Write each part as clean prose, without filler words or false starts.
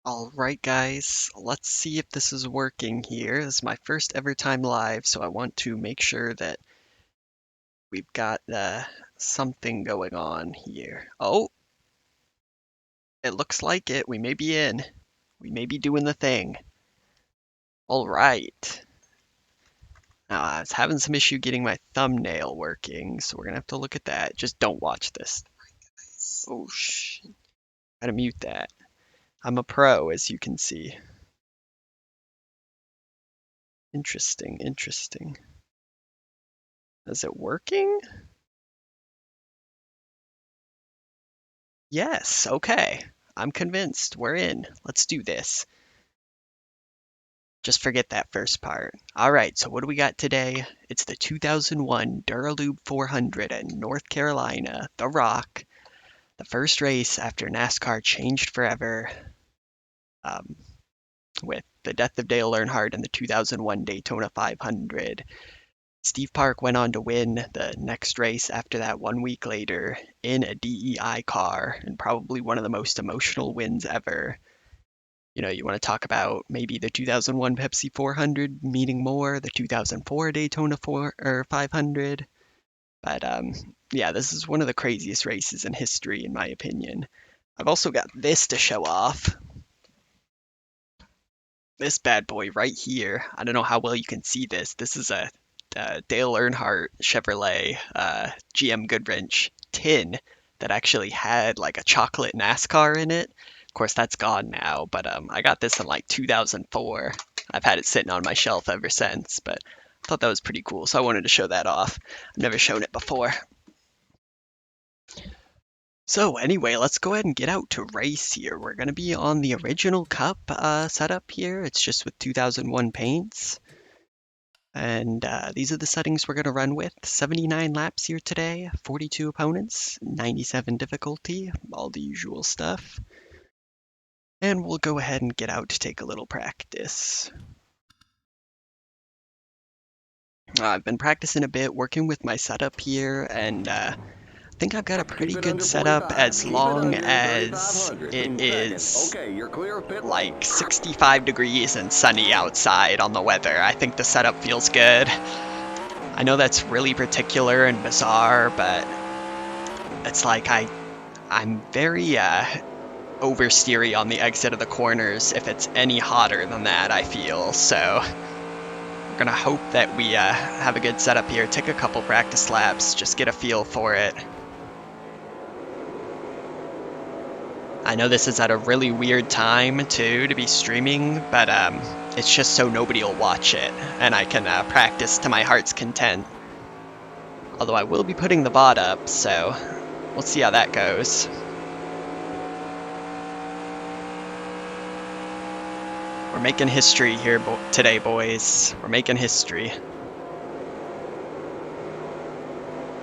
Alright guys, let's see if this is working here. This is my first ever time live, so I want to make sure that we've got something going on here. Oh, it looks like it. We may be in. We may be doing the thing. Alright. Now, I was having some issue getting my thumbnail working, so we're gonna have to look at that. Just don't watch this. Oh, gotta mute that. I'm a pro, as you can see. Interesting, interesting. Is it working? Yes, okay. I'm convinced. We're in. Let's do this. Just forget that first part. Alright, so what do we got today? It's the 2001 Dura Lube 400 in North Carolina, The Rock. The first race after NASCAR changed forever um, with the death of Dale Earnhardt in the 2001 Daytona 500. Steve Park went on to win the next race after that 1 week later in a DEI car, and probably one of the most emotional wins ever. You know, you want to talk about maybe the 2001 Pepsi 400 meaning more, the 2004 Daytona 500. But yeah, this is one of the craziest races in history, in my opinion. I've also got this to show off. This bad boy right here. I don't know how well you can see this. This is a Dale Earnhardt Chevrolet GM Goodwrench tin that actually had like a chocolate NASCAR in it. Of course, that's gone now, but I got this in like 2004. I've had it sitting on my shelf ever since, but I thought that was pretty cool, so I wanted to show that off. I've never shown it before. So anyway, let's go ahead and get out to race here. We're going to be on the original Cup setup here. It's just with 2001 paints. And these are the settings we're going to run with. 79 laps here today, 42 opponents, 97 difficulty, all the usual stuff. And we'll go ahead and get out to take a little practice. I've been practicing a bit, working with my setup here, and I think I've got a pretty good setup as long as it is like 65 degrees and sunny outside on the weather. I think the setup feels good. I know that's really particular and bizarre, but it's like I'm very oversteery on the exit of the corners if it's any hotter than that, I feel. So we're gonna hope that we have a good setup here, take a couple practice laps, just get a feel for it. I know this is at a really weird time too to be streaming, but it's just so nobody will watch it and I can practice to my heart's content. Although I will be putting the VOD up, so we'll see how that goes. We're making history here today, boys. We're making history.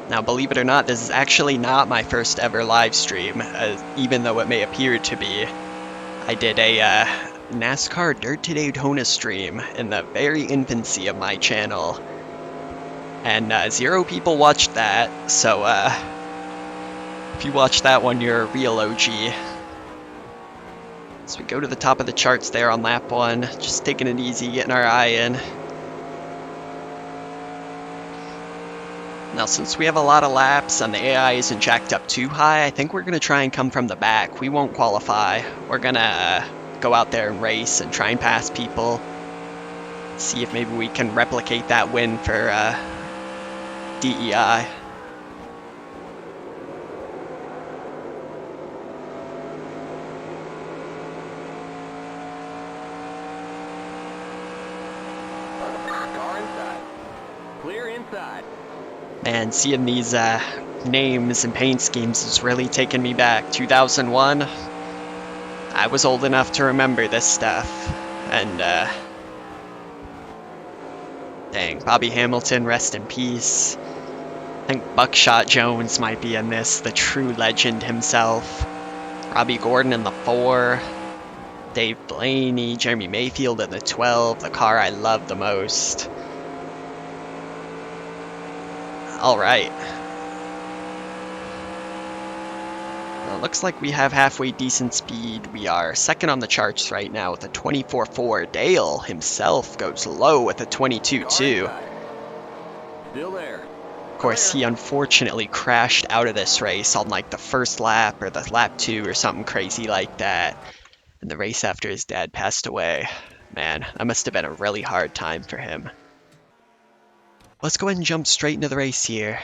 Now, believe it or not, this is actually not my first ever live stream, even though it may appear to be. I did a NASCAR Dirt to Daytona stream in the very infancy of my channel. And 0 people watched that, so if you watched that one, you're a real OG. So we go to the top of the charts there on lap 1, just taking it easy, getting our eye in. Now, since we have a lot of laps and the AI isn't jacked up too high, I think we're going to try and come from the back. We won't qualify. We're going to go out there and race and try and pass people. See if maybe we can replicate that win for DEI. Man, seeing these names and paint schemes is really taking me back. 2001, I was old enough to remember this stuff. And, dang, Bobby Hamilton, rest in peace. I think Buckshot Jones might be in this, the true legend himself. Robbie Gordon in the 4. Dave Blaney, Jeremy Mayfield in the 12, the car I love the most. All right. Well, it looks like we have halfway decent speed. We are second on the charts right now with a 24.4. Dale himself goes low with a 22.2. Still there. Of course, he unfortunately crashed out of this race on like the first lap or the lap 2 or something crazy like that. And the race after his dad passed away. Man, that must have been a really hard time for him. Let's go ahead and jump straight into the race here.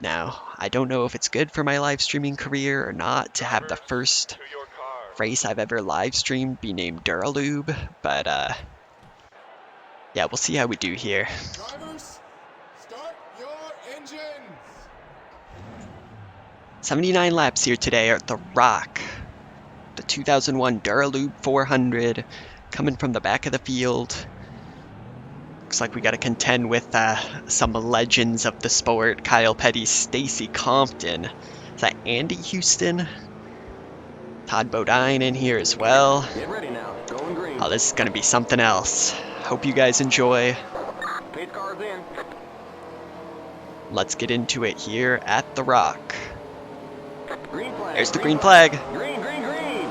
Now, I don't know if it's good for my live streaming career or not to have the first race I've ever live streamed be named Dura Lube, but yeah, we'll see how we do here. Drivers, start your engines. 79 laps here today at the Rock. The 2001 Dura Lube 400 coming from the back of the field. Looks like we got to contend with some legends of the sport. Kyle Petty, Stacy Compton. Is that Andy Houston? Todd Bodine in here as well. Get ready now. Going green. Oh, this is going to be something else. Hope you guys enjoy. Pace cars in. Let's get into it here at the Rock. Green flag. There's the green flag. Green, green, green.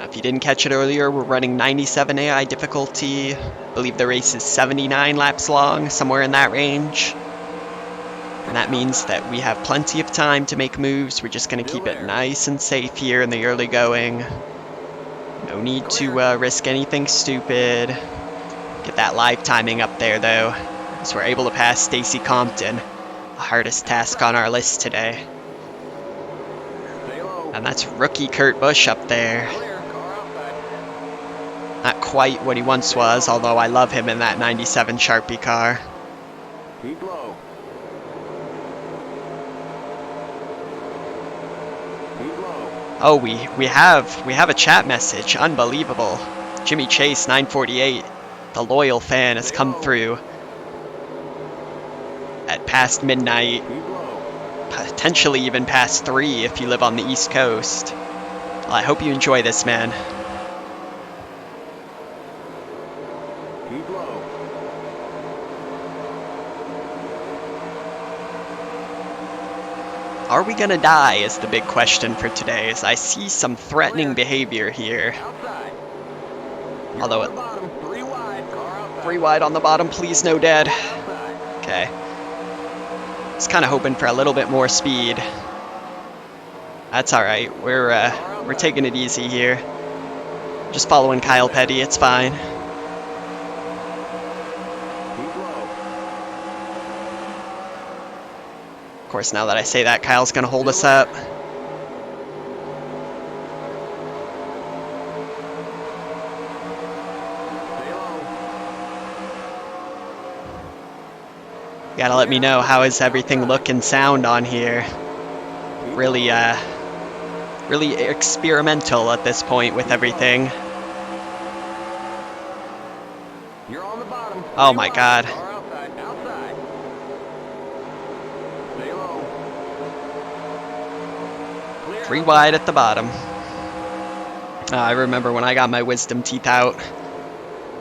If you didn't catch it earlier, we're running 97 AI difficulty. I believe the race is 79 laps long, somewhere in that range. And that means that we have plenty of time to make moves. We're just going to keep it nice and safe here in the early going. No need to risk anything stupid. Get that live timing up there, though, as we're able to pass Stacy Compton, the hardest task on our list today. And that's rookie Kurt Busch up there. Not quite what he once was, although I love him in that 97 Sharpie car. Keep low. Keep low. Oh, we have a chat message. Unbelievable. Jimmy Chase 948, the loyal fan, has come through at past midnight, Keep low. potentially even past 3 if you live on the East Coast. Well, I hope you enjoy this, man. Keep low. Are we gonna die is the big question for today, as I see some threatening behavior here. Outside. Although On the bottom. 3 wide. Car outside. 3 wide on the bottom, please no dead. Outside. Okay. Just kind of hoping for a little bit more speed. That's alright, we're taking it easy here. Just following Kyle Petty, it's fine. Keep low. Of course, now that I say that, Kyle's gonna hold us up. Stay low. Gotta let me know how is everything look and sound on here. Really, really experimental at this point with everything. You're on the bottom. Oh 3 my wide. God. Car outside. Outside. Stay low. Clear. 3 wide at the bottom. I remember when I got my wisdom teeth out,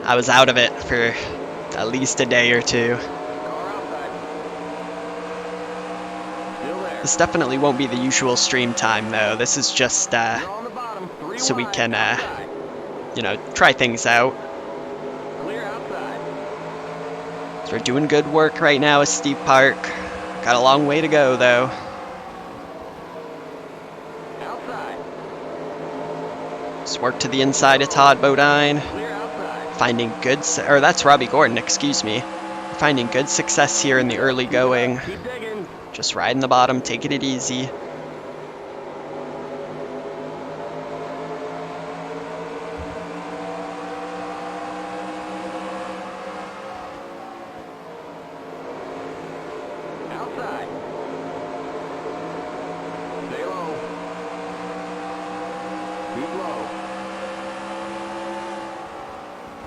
I was out of it for at least a day or 2. Car outside. Still there. This definitely won't be the usual stream time, though. This is just, You're on the bottom. 3 so we wide. can, Outside. you know, try things out. Clear outside. So we're doing good work right now at Steep Park. Got a long way to go, though. Outside. Just work to the inside of Todd Bodine. Clear outside. Finding good, or that's Robbie Gordon, excuse me. Finding good success here in the early going. Keep digging. Just riding the bottom, taking it easy. Outside. Stay low. Keep low.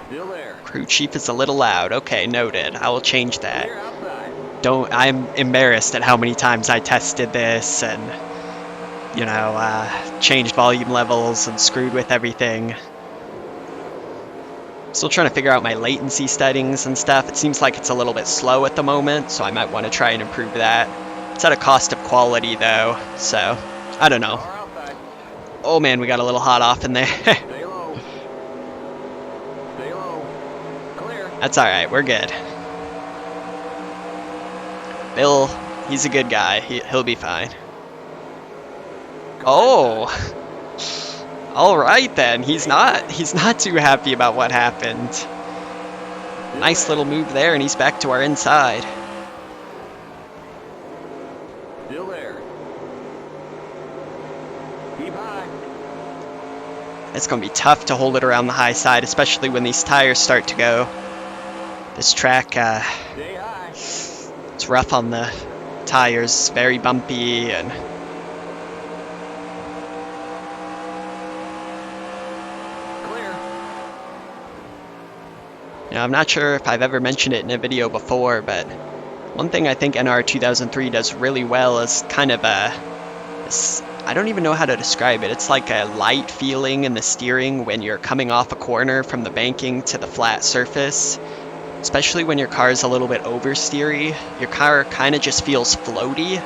Still there. Crew chief is a little loud. Okay, noted. I will change that. Clear outside. I'm embarrassed at how many times I tested this and, you know, changed volume levels and screwed with everything. Still trying to figure out my latency settings and stuff. It seems like it's a little bit slow at the moment, so I might want to try and improve that. It's at a cost of quality though, so I don't know. Car outside. Oh man, we got a little hot off in there. Stay low. Stay low. Clear. That's alright, we're good. Bill, he's a good guy. He'll be fine. Oh! Alright then, he's not too happy about what happened. Nice little move there, and he's back to our inside. Still there. Keep high. It's going to be tough to hold it around the high side, especially when these tires start to go. This track, Stay high. it's rough on the tires, very bumpy, and Clear. you know, I'm not sure if I've ever mentioned it in a video before, but one thing I think NR2003 does really well is kind of I don't even know how to describe it. It's like a light feeling in the steering when you're coming off a corner from the banking to the flat surface. Especially when your car is a little bit oversteery. Your car kind of just feels floaty.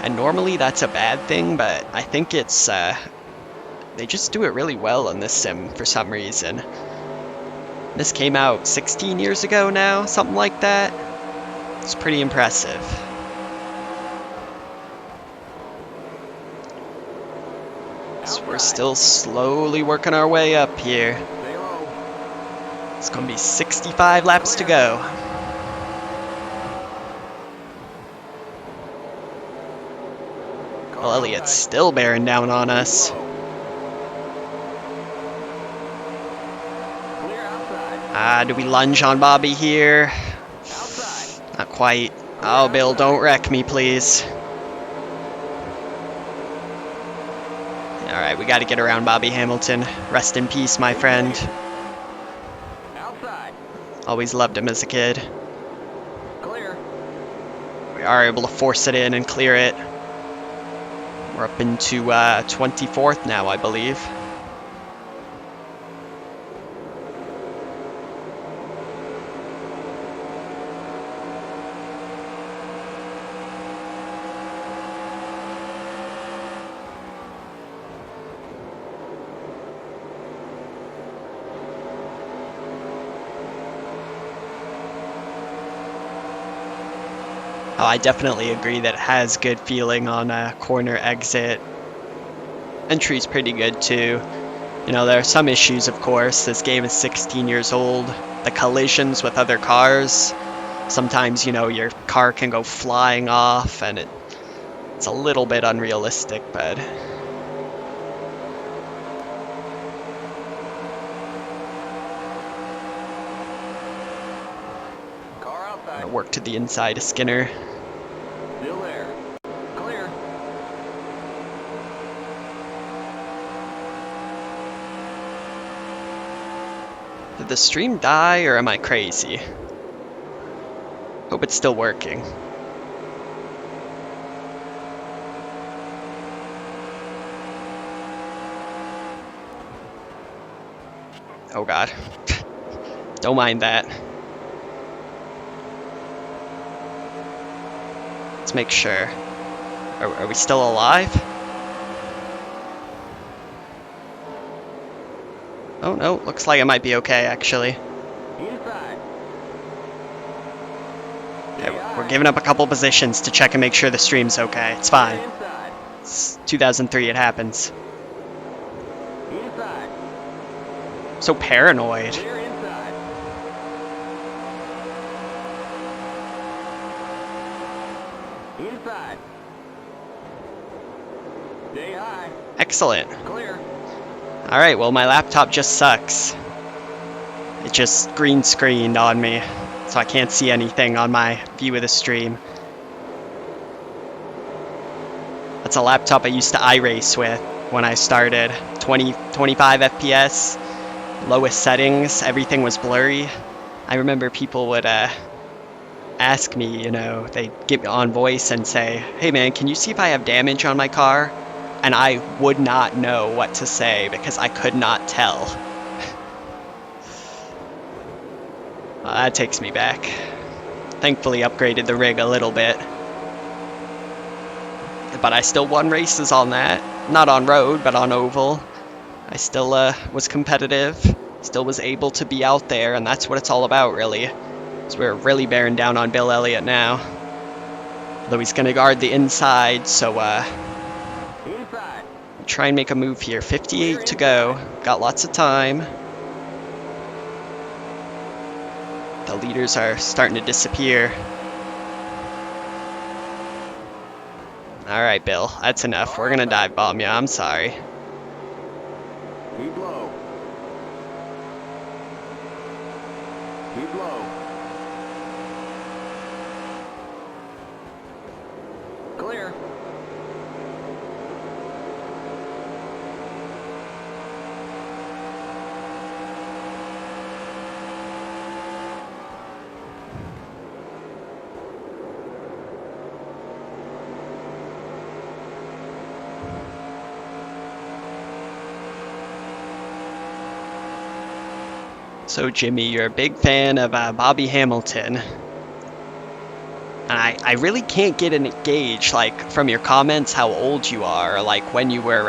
And normally that's a bad thing, but I think it's, they just do it really well in this sim for some reason. This came out 16 years ago now, something like that. It's pretty impressive. So we're still slowly working our way up here. Stay low. It's going to be 65 laps to go. Well, Elliot's still bearing down on us. Clear outside. Do we lunge on Bobby here? Outside. Not quite. Oh, Bill, don't wreck me, please. Alright, we got to get around Bobby Hamilton. Rest in peace, my friend. Outside. Always loved him as a kid. Clear. We are able to force it in and clear it. We're up into 24th now, I believe. Oh, I definitely agree that it has good feeling on a corner exit. Entry's pretty good too. You know, there are some issues, of course. This game is 16 years old. The collisions with other cars. Sometimes, you know, your car can go flying off, and it's a little bit unrealistic, but Car outside. work to the inside of Skinner. Still there. Clear. Did the stream die, or am I crazy? Hope it's still working. Oh god. Don't mind that. Let's make sure. Are we still alive? Oh no, looks like it might be okay actually. Inside. Okay, we're giving up a couple positions to check and make sure the stream's okay. It's fine. Inside. It's 2003, it happens. Inside. So paranoid. Clear inside. Inside. Stay high. Excellent. Clear. Alright, well my laptop just sucks. It just green screened on me, so I can't see anything on my view of the stream. That's a laptop I used to iRace with when I started. 25 FPS, lowest settings, everything was blurry. I remember people would ask me, you know, they'd get me on voice and say, hey man, can you see if I have damage on my car? And I would not know what to say because I could not tell. That takes me back. Thankfully upgraded the rig a little bit. But I still won races on that. Not on road, but on oval. I still was competitive. Still was able to be out there, and that's what it's all about, really. So we're really bearing down on Bill Elliott now. Although he's going to guard the inside, so Inside. try and make a move here. 58 to go. Got lots of time. The leaders are starting to disappear. Alright, Bill. That's enough. We're going to dive bomb you. I'm sorry. Keep low. Keep low. Clear. So, Jimmy, you're a big fan of Bobby Hamilton. And I really can't get a gauge, like, from your comments how old you are, or, like, when you were,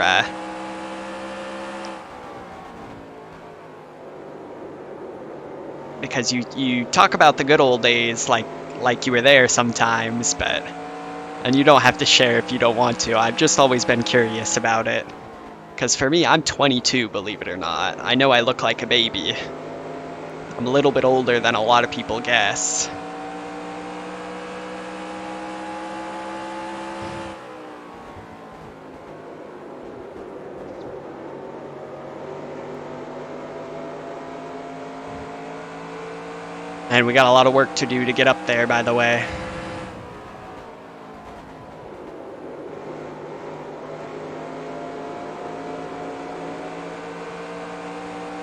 because you talk about the good old days, like you were there sometimes, but, and you don't have to share if you don't want to. I've just always been curious about it. Because for me, I'm 22, believe it or not. I know I look like a baby. I'm a little bit older than a lot of people guess. And we got a lot of work to do to get up there, by the way.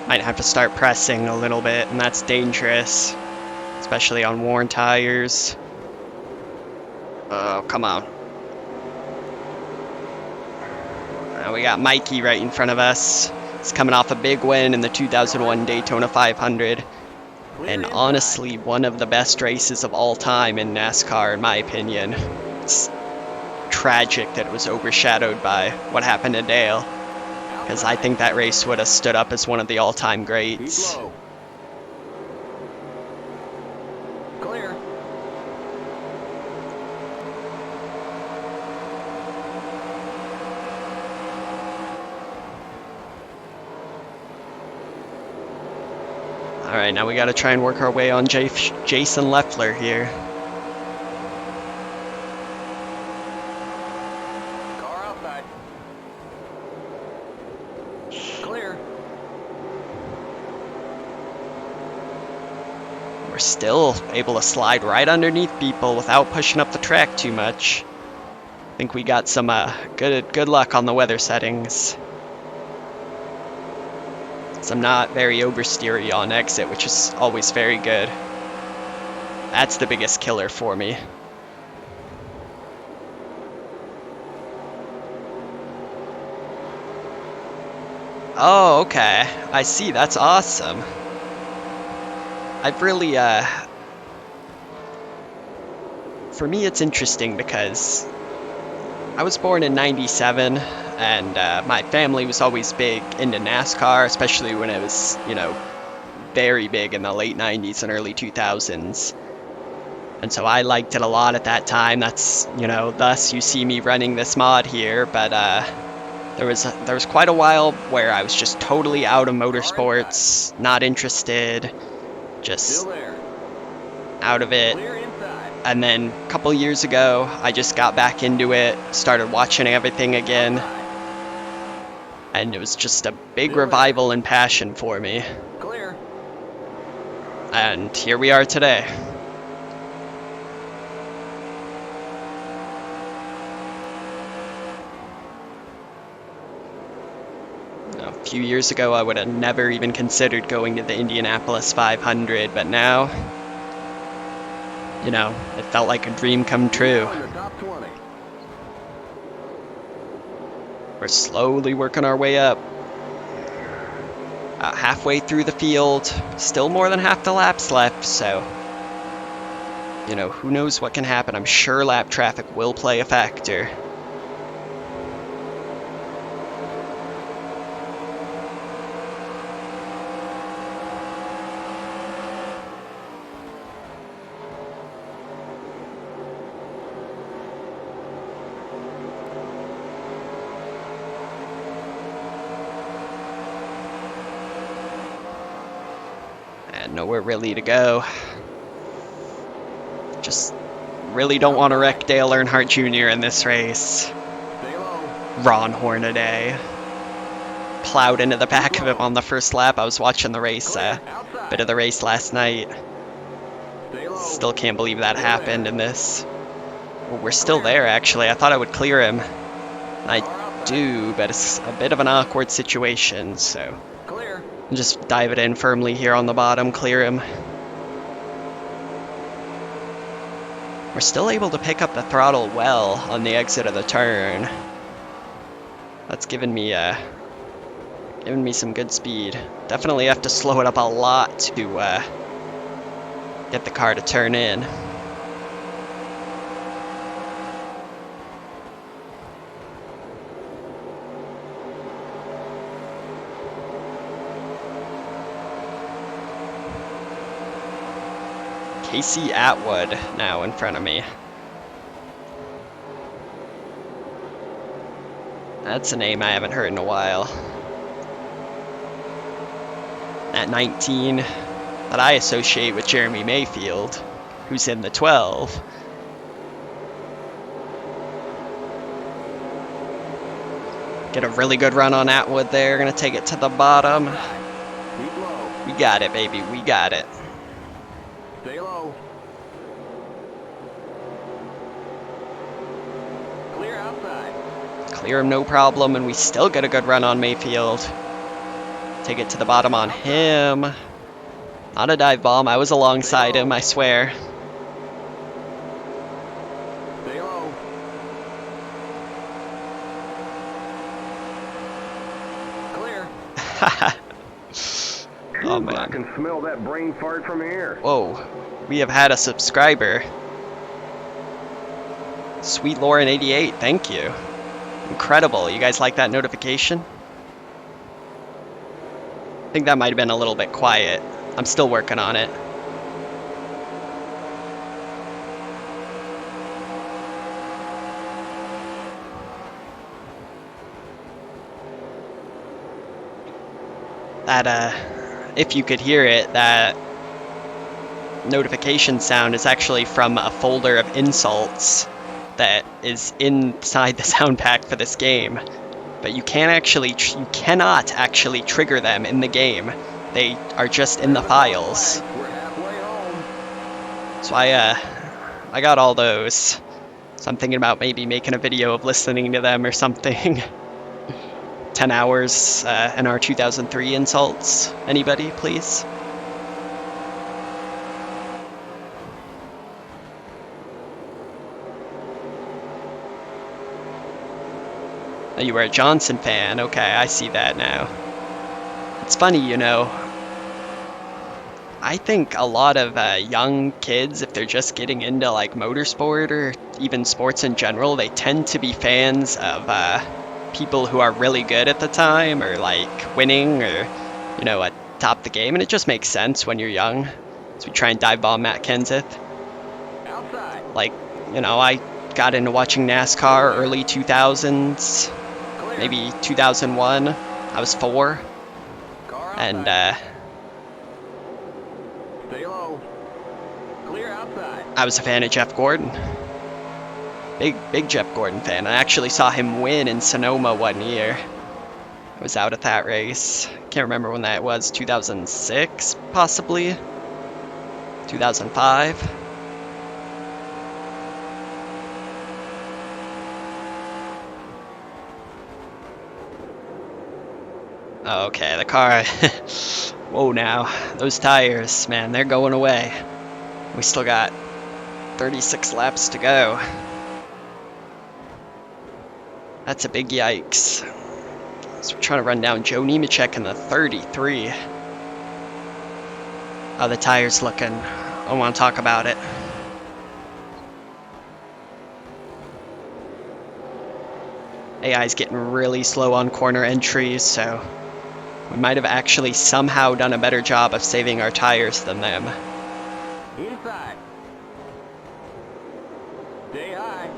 Might have to start pressing a little bit, and that's dangerous. Especially on worn tires. Oh, come on. Now we got Mikey right in front of us. He's coming off a big win in the 2001 Daytona 500. And honestly, one of the best races of all time in NASCAR, in my opinion. It's tragic that it was overshadowed by what happened to Dale. Because I think that race would have stood up as one of the all-time greats. Keep low. Clear. Alright, now we gotta try and work our way on Jason Leffler here. Car outside. Clear. We're still able to slide right underneath people without pushing up the track too much. I think we got some good luck on the weather settings. So I'm not very oversteery on exit, which is always very good. That's the biggest killer for me. Oh, okay. I see. That's awesome. I've really, for me it's interesting because I was born in '97, and my family was always big into NASCAR, especially when it was, you know, very big in the late '90s and early 2000s. And so I liked it a lot at that time. That's, you know, thus you see me running this mod here, but there was quite a while where I was just totally out of motorsports, not interested, just Still there. out of it. Clear inside. And then a couple years ago, I just got back into it, started watching everything again, and it was just a big revival and passion for me. Clear. And here we are today. A few years ago, I would have never even considered going to the Indianapolis 500, but now, you know, it felt like a dream come true. On the top 20. We're slowly working our way up. halfway through the field, still more than half the laps left, so, you know, who knows what can happen. I'm sure lap traffic will play a factor. And nowhere really to go. Just really don't want to wreck Dale Earnhardt Jr. in this race. Stay low. Ron Hornaday plowed into the back of him on the first lap. I was watching the race, bit of the race last night. Stay low. Still can't believe that happened in this. Well, we're still there, actually. I thought I would clear him. I do, but it's a bit of an awkward situation, so Clear. I'll just dive it in firmly here on the bottom, clear him. We're still able to pick up the throttle well on the exit of the turn. That's given me some good speed. Definitely have to slow it up a lot to get the car to turn in. Casey Atwood now in front of me. That's a name I haven't heard in a while. At 19, that I associate with Jeremy Mayfield, who's in the 12. Get a really good run on Atwood there. Gonna take it to the bottom. Keep low. We got it, baby. We got it. Stay low. Clear outside. Clear him no problem, and we still get a good run on Mayfield. Take it to the bottom on him. Not a dive bomb. I was alongside him, I swear. Stay low. Clear. Oh I man. can smell that brain fart from here. Whoa. We have had a subscriber. Sweet Lauren 88, thank you. Incredible. You guys like that notification? I think that might have been a little bit quiet. I'm still working on it. That, if you could hear it, that notification sound is actually from a folder of insults that is inside the sound pack for this game. But you cannot actually trigger them in the game. They are just in the files. We're halfway home. So I got all those. So I'm thinking about maybe making a video of listening to them or something. 10 hours NR2003 insults. Anybody, please? Oh, you were a Johnson fan. Okay, I see that now. It's funny, you know. I think a lot of young kids, if they're just getting into like motorsport or even sports in general, they tend to be fans of people who are really good at the time or like winning or, you know, atop the game. And it just makes sense when you're young. So we try and dive bomb Matt Kenseth. Outside. Like, you know, I got into watching NASCAR early 2000s. Clear. Maybe 2001. I was 4, Car outside. and Stay low. Clear outside. I was a fan of Jeff Gordon. Big Jeff Gordon fan. I actually saw him win in Sonoma one year. I was out at that race. Can't remember when that was. 2006, possibly. 2005. Okay, the car. Whoa, now. Those tires, man, they're going away. We still got 36 laps to go. That's a big yikes. So we're trying to run down Joe Nemechek in the 33. How the tire's looking. I don't want to talk about it. AI's getting really slow on corner entries, so we might have actually somehow done a better job of saving our tires than them. Inside. Stay high.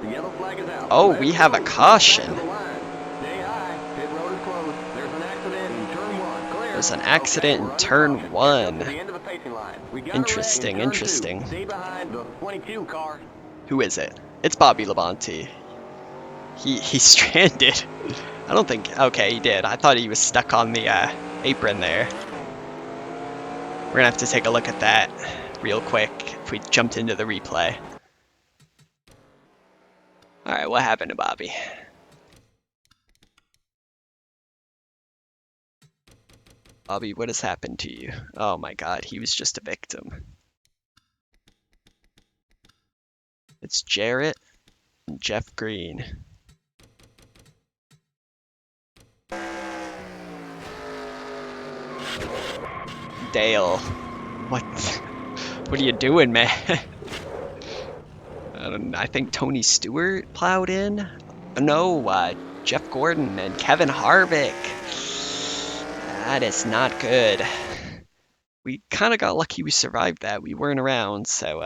The yellow flag is out. Oh, we have a caution. Stay high. Pit road is closed. There's an accident in turn 1. Clear. There's an accident in turn 1. To the end of the pacing line. We got Interesting, a wreck in turn interesting. 2. Stay behind the 22 car. Who is it? It's Bobby Labonte. He's stranded. I don't think... Okay, he did. I thought he was stuck on the apron there. We're gonna have to take a look at that real quick if we jumped into the replay. Alright, what happened to Bobby? Bobby, what has happened to you? Oh my god, he was just a victim. It's Jarrett and Jeff Green. Dale. What are you doing, man? I think Tony Stewart plowed in. No, Jeff Gordon and Kevin Harvick. That is not good. We kind of got lucky we survived that. We weren't around, so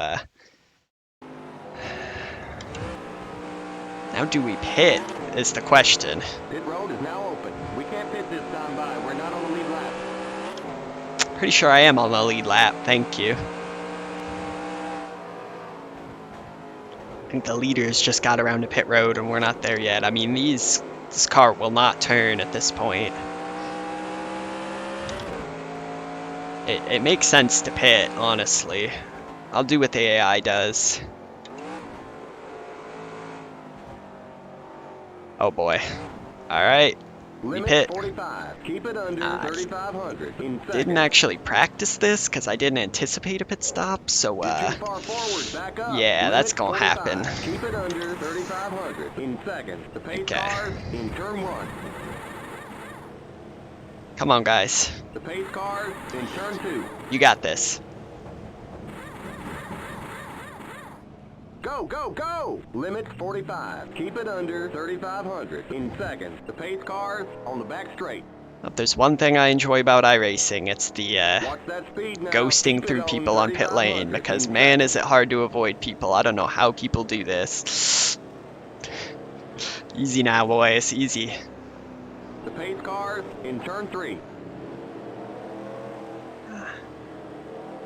now do we pit is the question. Pit road is now open. We can't pit this time by. We're not on the lead lap. Pretty sure I am on the lead lap, thank you. I think the leaders just got around to pit road and we're not there yet. I mean, this car will not turn at this point. It makes sense to pit, honestly. I'll do what the AI does. Oh boy. Alright. We pit. 45. Keep it under 3,500. Didn't actually practice this because I didn't anticipate a pit stop, so yeah, that's gonna happen. Keep it under 3,500 in seconds. The pace cars in turn 1. Come on, guys. The pace cars in turn 2. You got this. Go, go, go! Limit 45. Keep it under 3,500 in seconds. The pace cars on the back straight. If there's one thing I enjoy about iRacing, it's the ghosting through people on pit lane, because man is it hard to avoid people. I don't know how people do this. Easy now, boys, easy. The pace cars in turn 3.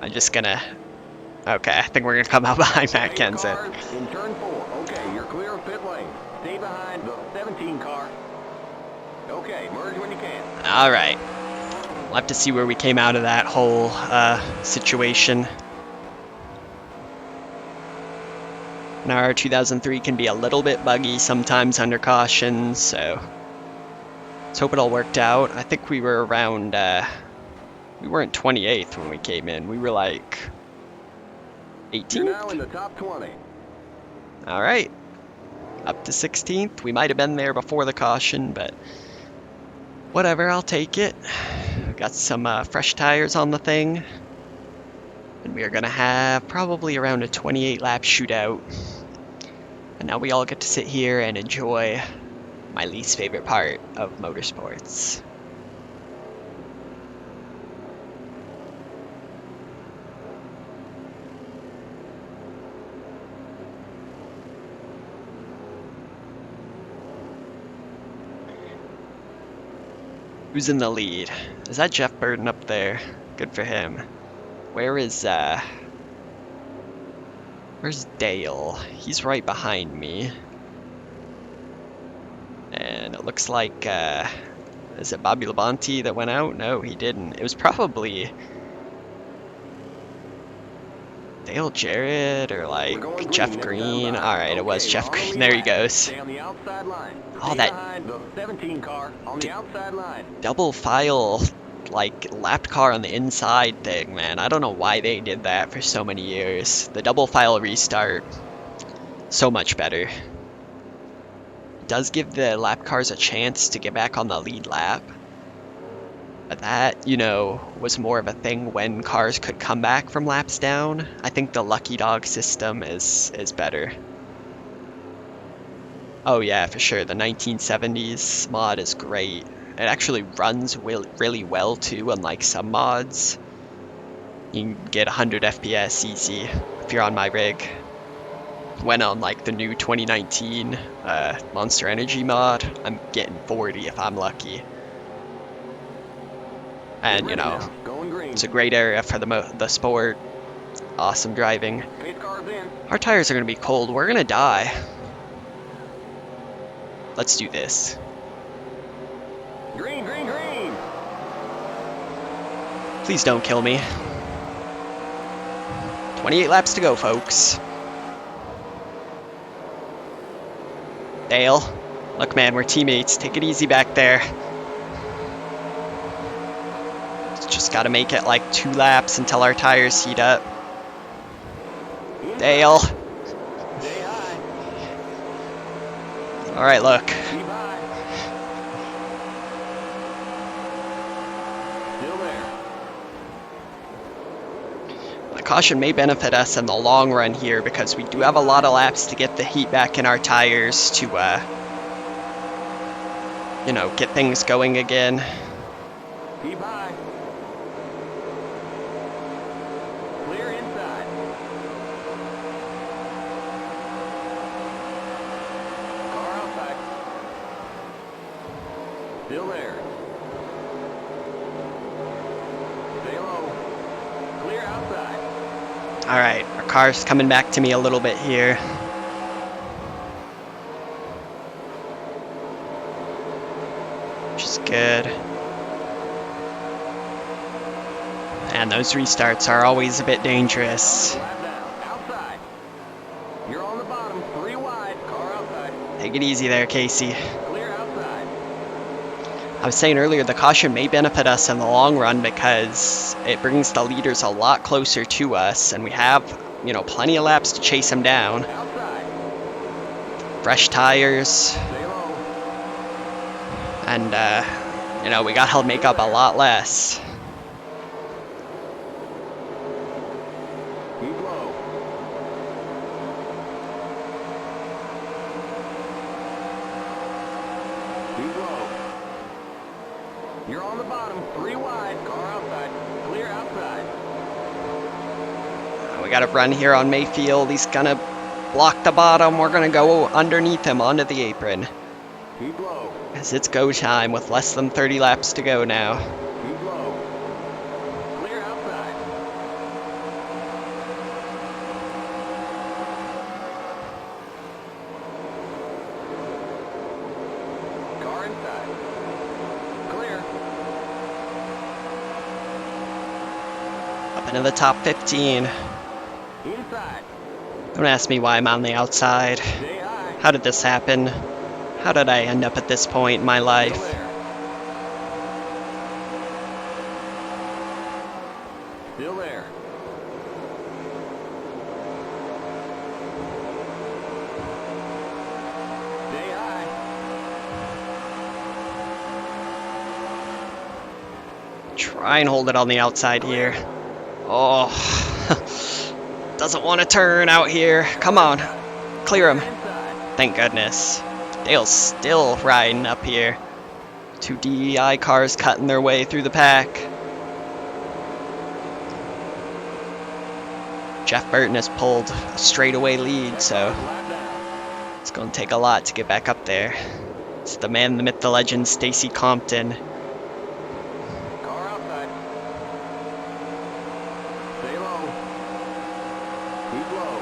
I'm just gonna... Okay, I think we're gonna come out behind Matt Kenseth. In turn 4. Okay, you're clear of pit lane. Stay behind the 17 car. Okay, merge when you can. Alright. We'll have to see where we came out of that whole situation. Now our 2003 can be a little bit buggy sometimes under caution, so let's hope it all worked out. I think we were around, we weren't 28th when we came in. We were like 18th? You're now in the top 20. Alright. Up to 16th. We might have been there before the caution, but whatever, I'll take it. Got some fresh tires on the thing. And we are going to have probably around a 28 lap shootout. And now we all get to sit here and enjoy my least favorite part of motorsports. Who's in the lead? Is that Jeff Burton up there? Good for him. Where's Dale? He's right behind me. And it looks like, is it Bobby Labonte that went out? No, he didn't. It was probably Dale Jarrett or like Jeff Green. Alright, it was Jeff Green. There he goes. Oh, that 17 car on the outside line. Double file, like, lapped car on the inside thing, man. I don't know why they did that for so many years. The double file restart, so much better. does give the lap cars a chance to get back on the lead lap. But that, you know, was more of a thing when cars could come back from laps down. I think the Lucky Dog system is better. Oh yeah, for sure. The 1970s mod is great. It actually runs really well too, unlike some mods. You can get 100 FPS easy if you're on my rig. When on like the new 2019 Monster Energy mod, I'm getting 40 if I'm lucky. And you know, it's a great area for the sport. Awesome driving. Our tires are gonna be cold. We're gonna die. Let's do this. Green, green, green. Please don't kill me. 28 laps to go, folks. Dale. Look, man, we're teammates. Take it easy back there. Just gotta make it like 2 laps until our tires heat up. Dale. Alright, look. The caution may benefit us in the long run here because we do have a lot of laps to get the heat back in our tires to, you know, get things going again. Keep high. Clear inside. Car outside. Still there. Stay low. Clear outside. Alright, our car's coming back to me a little bit here. Which is good. And those restarts are always a bit dangerous. Outside. You're on the bottom, 3 wide, car outside. Take it easy there, Casey. Clear outside. I was saying earlier, the caution may benefit us in the long run because it brings the leaders a lot closer to us, and we have, you know, plenty of laps to chase them down. Outside. Fresh tires, Stay low. and, you know, we gotta make up a lot less. Keep low. Keep low. You're on the bottom, 3 wide, car outside. Clear outside. We gotta run here on Mayfield. He's gonna block the bottom. We're gonna go underneath him onto the apron. Keep low. As it's go time with less than 30 laps to go now. Keep low. Clear outside. Car inside. Clear. Up into the top 15. Inside. Don't ask me why I'm on the outside. Stay high. How did this happen? How did I end up at this point in my Still life? there. Still there. Stay high. Try and hold it on the outside here. Oh, doesn't want to turn out here. Come on, clear him. Inside. Thank goodness. Dale's still riding up here. 2 DEI cars cutting their way through the pack. Jeff Burton has pulled a straightaway lead, so Lap down. it's going to take a lot to get back up there. It's the man, the myth, the legend, Stacy Compton. Car outside. Stay low. Keep low.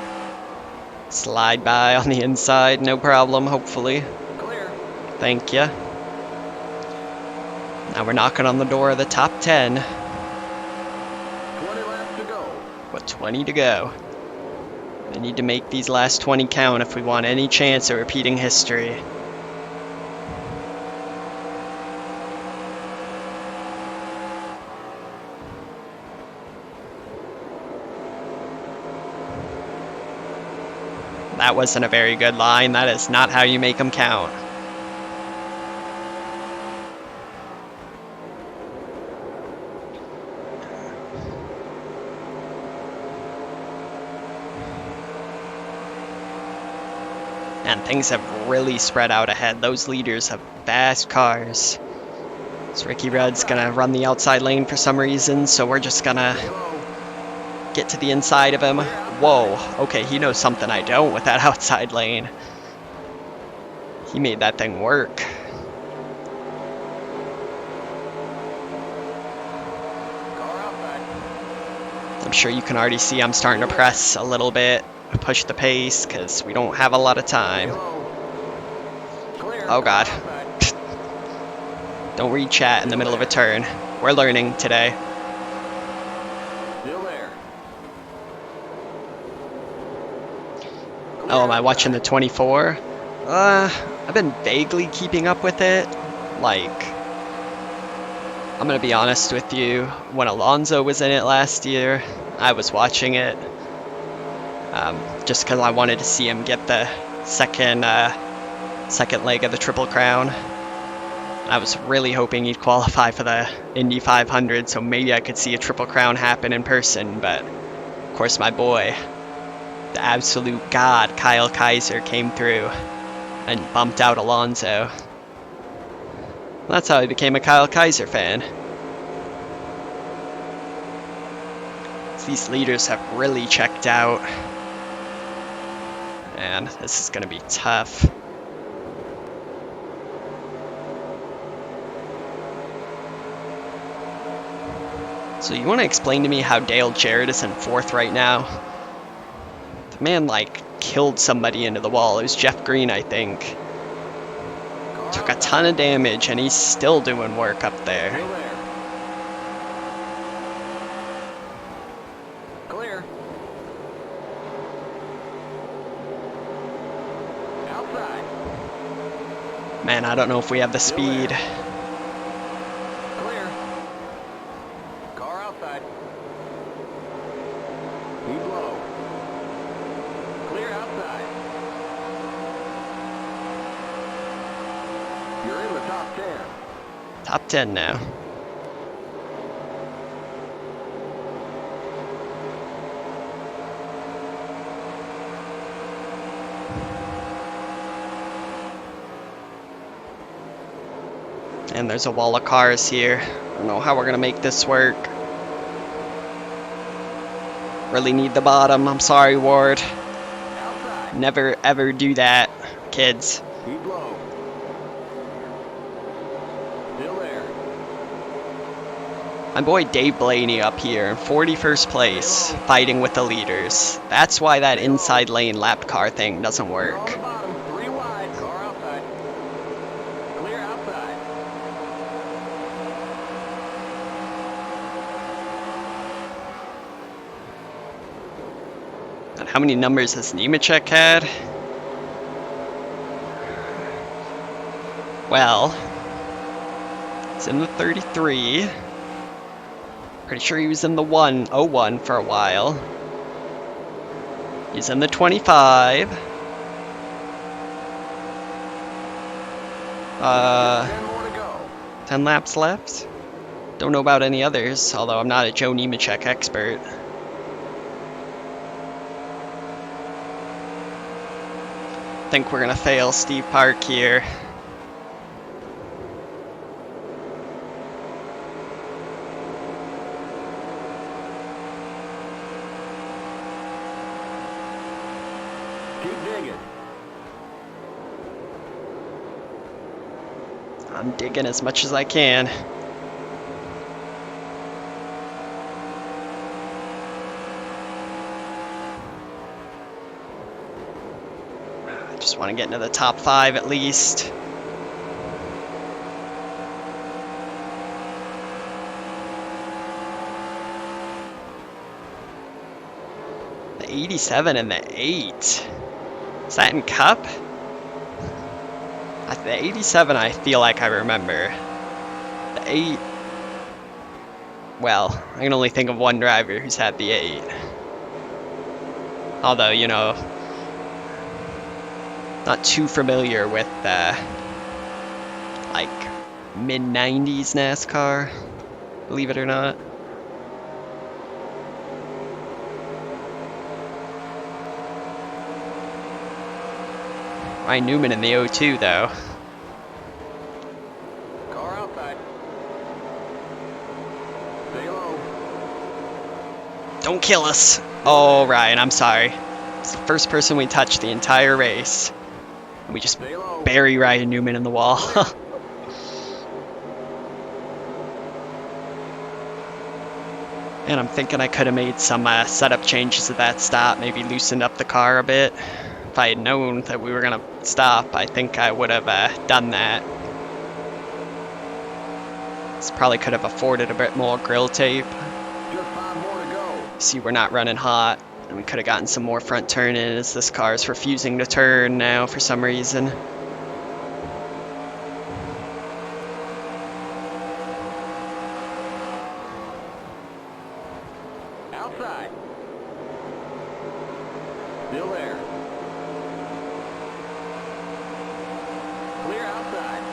Slide by on the inside, no problem, hopefully. Clear. Thank you. Now we're knocking on the door of the top 10. 20 laps to go. With 20 to go. We need to make these last 20 count if we want any chance of repeating history. That wasn't a very good line. That is not how you make them count. And things have really spread out ahead. Those leaders have fast cars. So Ricky Rudd's gonna run the outside lane for some reason, so we're just gonna get to the inside of him. Whoa, okay, he knows something I don't with that outside lane. He made that thing work. I'm sure you can already see I'm starting to press a little bit, push the pace, because we don't have a lot of time. Oh god. Don't read chat in the middle of a turn. We're learning today. Oh, am I watching the 24? I've been vaguely keeping up with it. Like, I'm gonna be honest with you, when Alonso was in it last year, I was watching it. Just because I wanted to see him get the second leg of the Triple Crown. I was really hoping he'd qualify for the Indy 500, so maybe I could see a Triple Crown happen in person, but of course my boy, the absolute god, Kyle Kaiser, came through and bumped out Alonso. That's how I became a Kyle Kaiser fan. These leaders have really checked out. Man, this is going to be tough. So you want to explain to me how Dale Jarrett is in 4th right now? The man, like, killed somebody into the wall. It was Jeff Green, I think. Took a ton of damage, and he's still doing work up there. Clear. Outside. Man, I don't know if we have the speed. Clear. Car outside. He's low. Clear outside. You're in the top 10. Top 10 now. And there's a wall of cars here. I don't know how we're gonna make this work. Really need the bottom. I'm sorry, Ward. Outside. Never ever do that, kids. He's low. Still there. My boy Dave Blaney up here, 41st place, fighting with the leaders. That's why that inside lane lapped car thing doesn't On the work. bottom. 3 wide. Car outside. Clear outside. And how many numbers has Nemechek had? Well, it's in the 33. Pretty sure he was in the 101 for a while. He's in the 25. 10 more to go. 10 laps left. Don't know about any others, although I'm not a Joe Nemechek expert. Think we're gonna fail Steve Park here. Keep digging. I'm digging as much as I can. I just want to get into the top 5 at least. The 87 and the 8. Is that in Cup? The 87 I feel like I remember. The 8... Well, I can only think of one driver who's had the 8. Although, you know, not too familiar with like mid-90s NASCAR, believe it or not. Ryan Newman in the 0-2 though. Car outside. Stay low. Don't kill us. Oh, Ryan, I'm sorry. It's the first person we touched the entire race. And we just Stay low. bury Ryan Newman in the wall. Clear. And I'm thinking I could have made some setup changes at that stop, maybe loosened up the car a bit. If I had known that we were going to stop, I think I would have done that. This probably could have afforded a bit more grill tape. Just 5 more to go. See, we're not running hot, and we could have gotten some more front turn in as this car is refusing to turn now for some reason. Outside. Still there. Clear outside.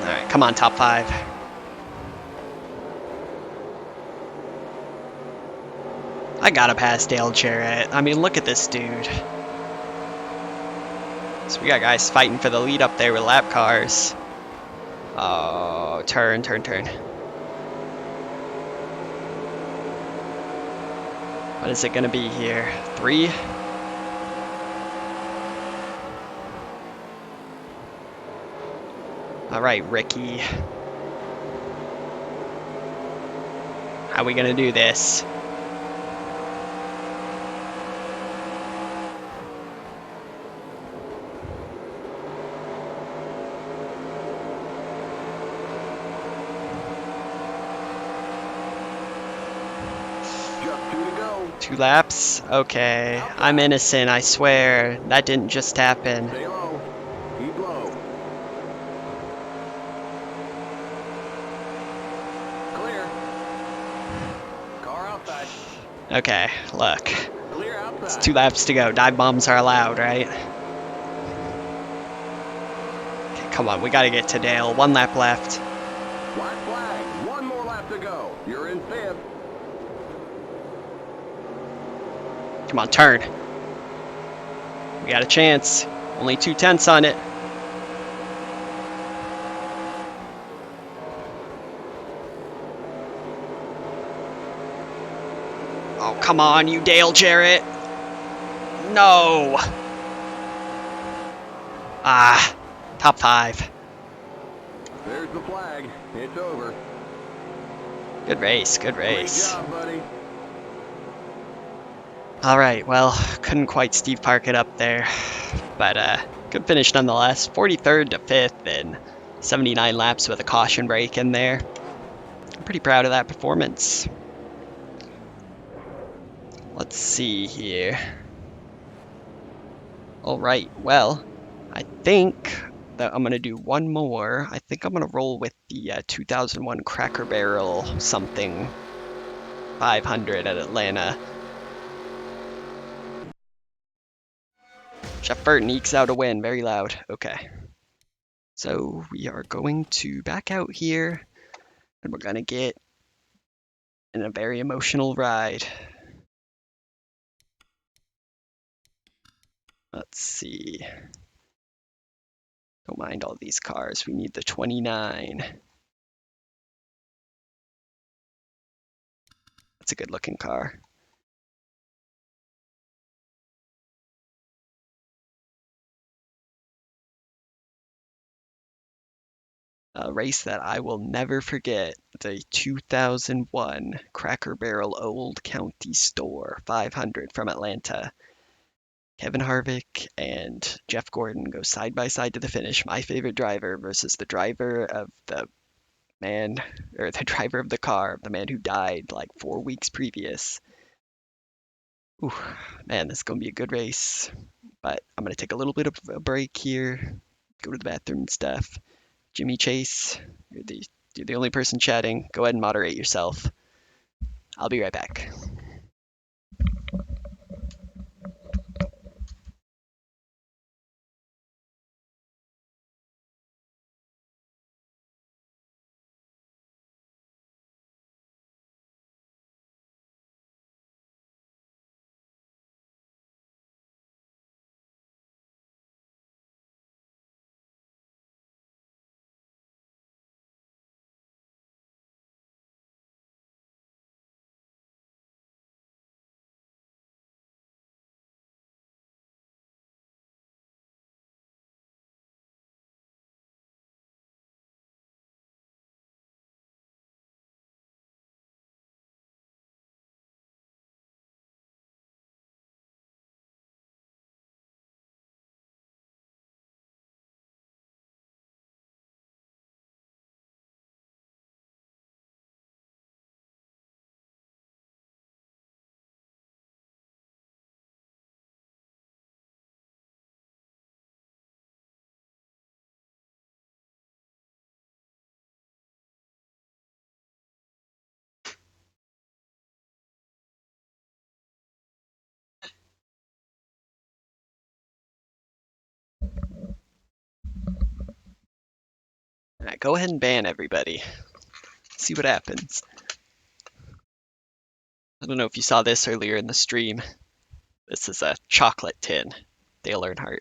Alright, come on, top 5. I gotta pass Dale Jarrett. I mean, look at this dude. So we got guys fighting for the lead up there with lap cars. Oh, turn, turn, turn. What is it gonna be here? 3? Alright, Ricky. How are we gonna do this? Just 2 to go. 2 laps? Okay. I'm innocent, I swear. That didn't just happen. Stay low. Keep low. Clear. Car outside. Okay, look. Clear It's outside. 2 laps to go. Dive bombs are allowed, right? Okay, come on, we gotta get to Dale. 1 lap left. White flag. 1 more lap to go. You're in 5th. Come on, turn. We got a chance. Only 2/10 on it. Oh, come on, you Dale Jarrett. No. Ah, top 5. There's the flag. It's over. Good race, good Great race. job, buddy. Alright, well, couldn't quite Steve Park it up there. But good finish nonetheless. 43rd to 5th and 79 laps with a caution break in there. I'm pretty proud of that performance. Let's see here. Alright, well, I think that I'm going to do one more. I think I'm going to roll with the 2001 Cracker Barrel something 500 at Atlanta. Jeff Burton ekes out a win, very loud. Okay. So we are going to back out here, and we're going to get in a very emotional ride. Let's see. Don't mind all these cars. We need the 29. That's a good looking car. A race that I will never forget, the 2001 Cracker Barrel Old County Store 500 from Atlanta. Kevin Harvick and Jeff Gordon go side by side to the finish. My favorite driver versus the driver of the man, or the driver of the car, the man who died like 4 weeks previous. Ooh, man, this is going to be a good race. But I'm going to take a little bit of a break here, go to the bathroom and stuff. Jimmy Chase, you're the only person chatting. Go ahead and moderate yourself. I'll be right back. Alright, go ahead and ban everybody. See what happens. I don't know if you saw this earlier in the stream. This is a chocolate tin. Dale Earnhardt.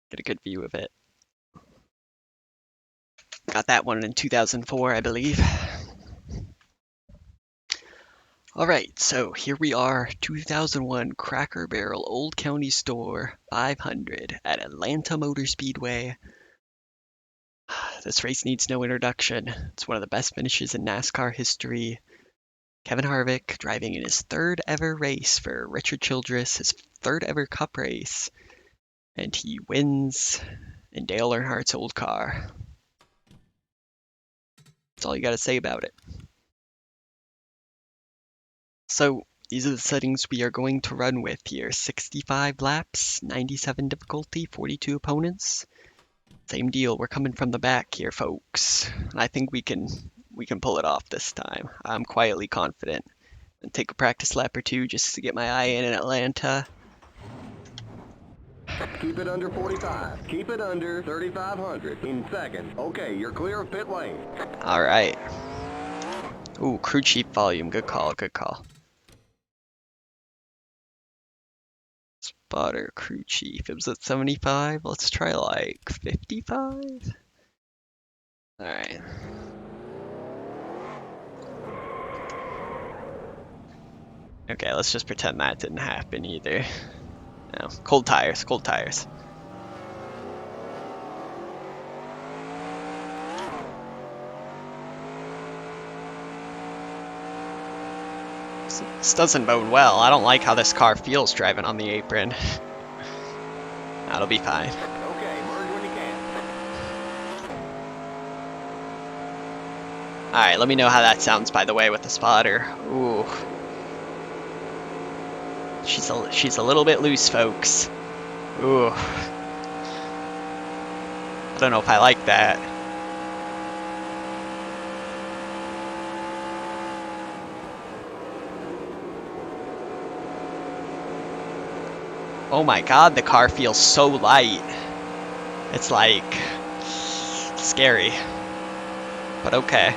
Get a good view of it. Got that one in 2004, I believe. Alright, so here we are, 2001 Cracker Barrel Old County Store 500 at Atlanta Motor Speedway. This race needs no introduction. It's one of the best finishes in NASCAR history. Kevin Harvick driving in his third ever race for Richard Childress, his third ever Cup race. And he wins in Dale Earnhardt's old car. That's all you gotta say about it. So these are the settings we are going to run with here. 65 laps, 97 difficulty, 42 opponents. Same deal, we're coming from the back here, folks. And I think we can pull it off this time. I'm quietly confident. And take a practice lap or two just to get my eye in Atlanta. Keep it under 45. Keep it under 3,500 in second. Okay, you're clear of pit lane. Alright. Ooh, crew chief volume. Good call, good call. Spotter, crew chief. It was at 75. Let's try like 55. Alright. Okay, let's just pretend that didn't happen either. No, cold tires, cold tires. This doesn't bode well. I don't like how this car feels driving on the apron. That'll be fine. Okay, merge when you can. Alright, let me know how that sounds, by the way, with the spotter. Ooh. She's a little bit loose, folks. Ooh. I don't know if I like that. Oh my god, the car feels so light. It's like scary. But okay.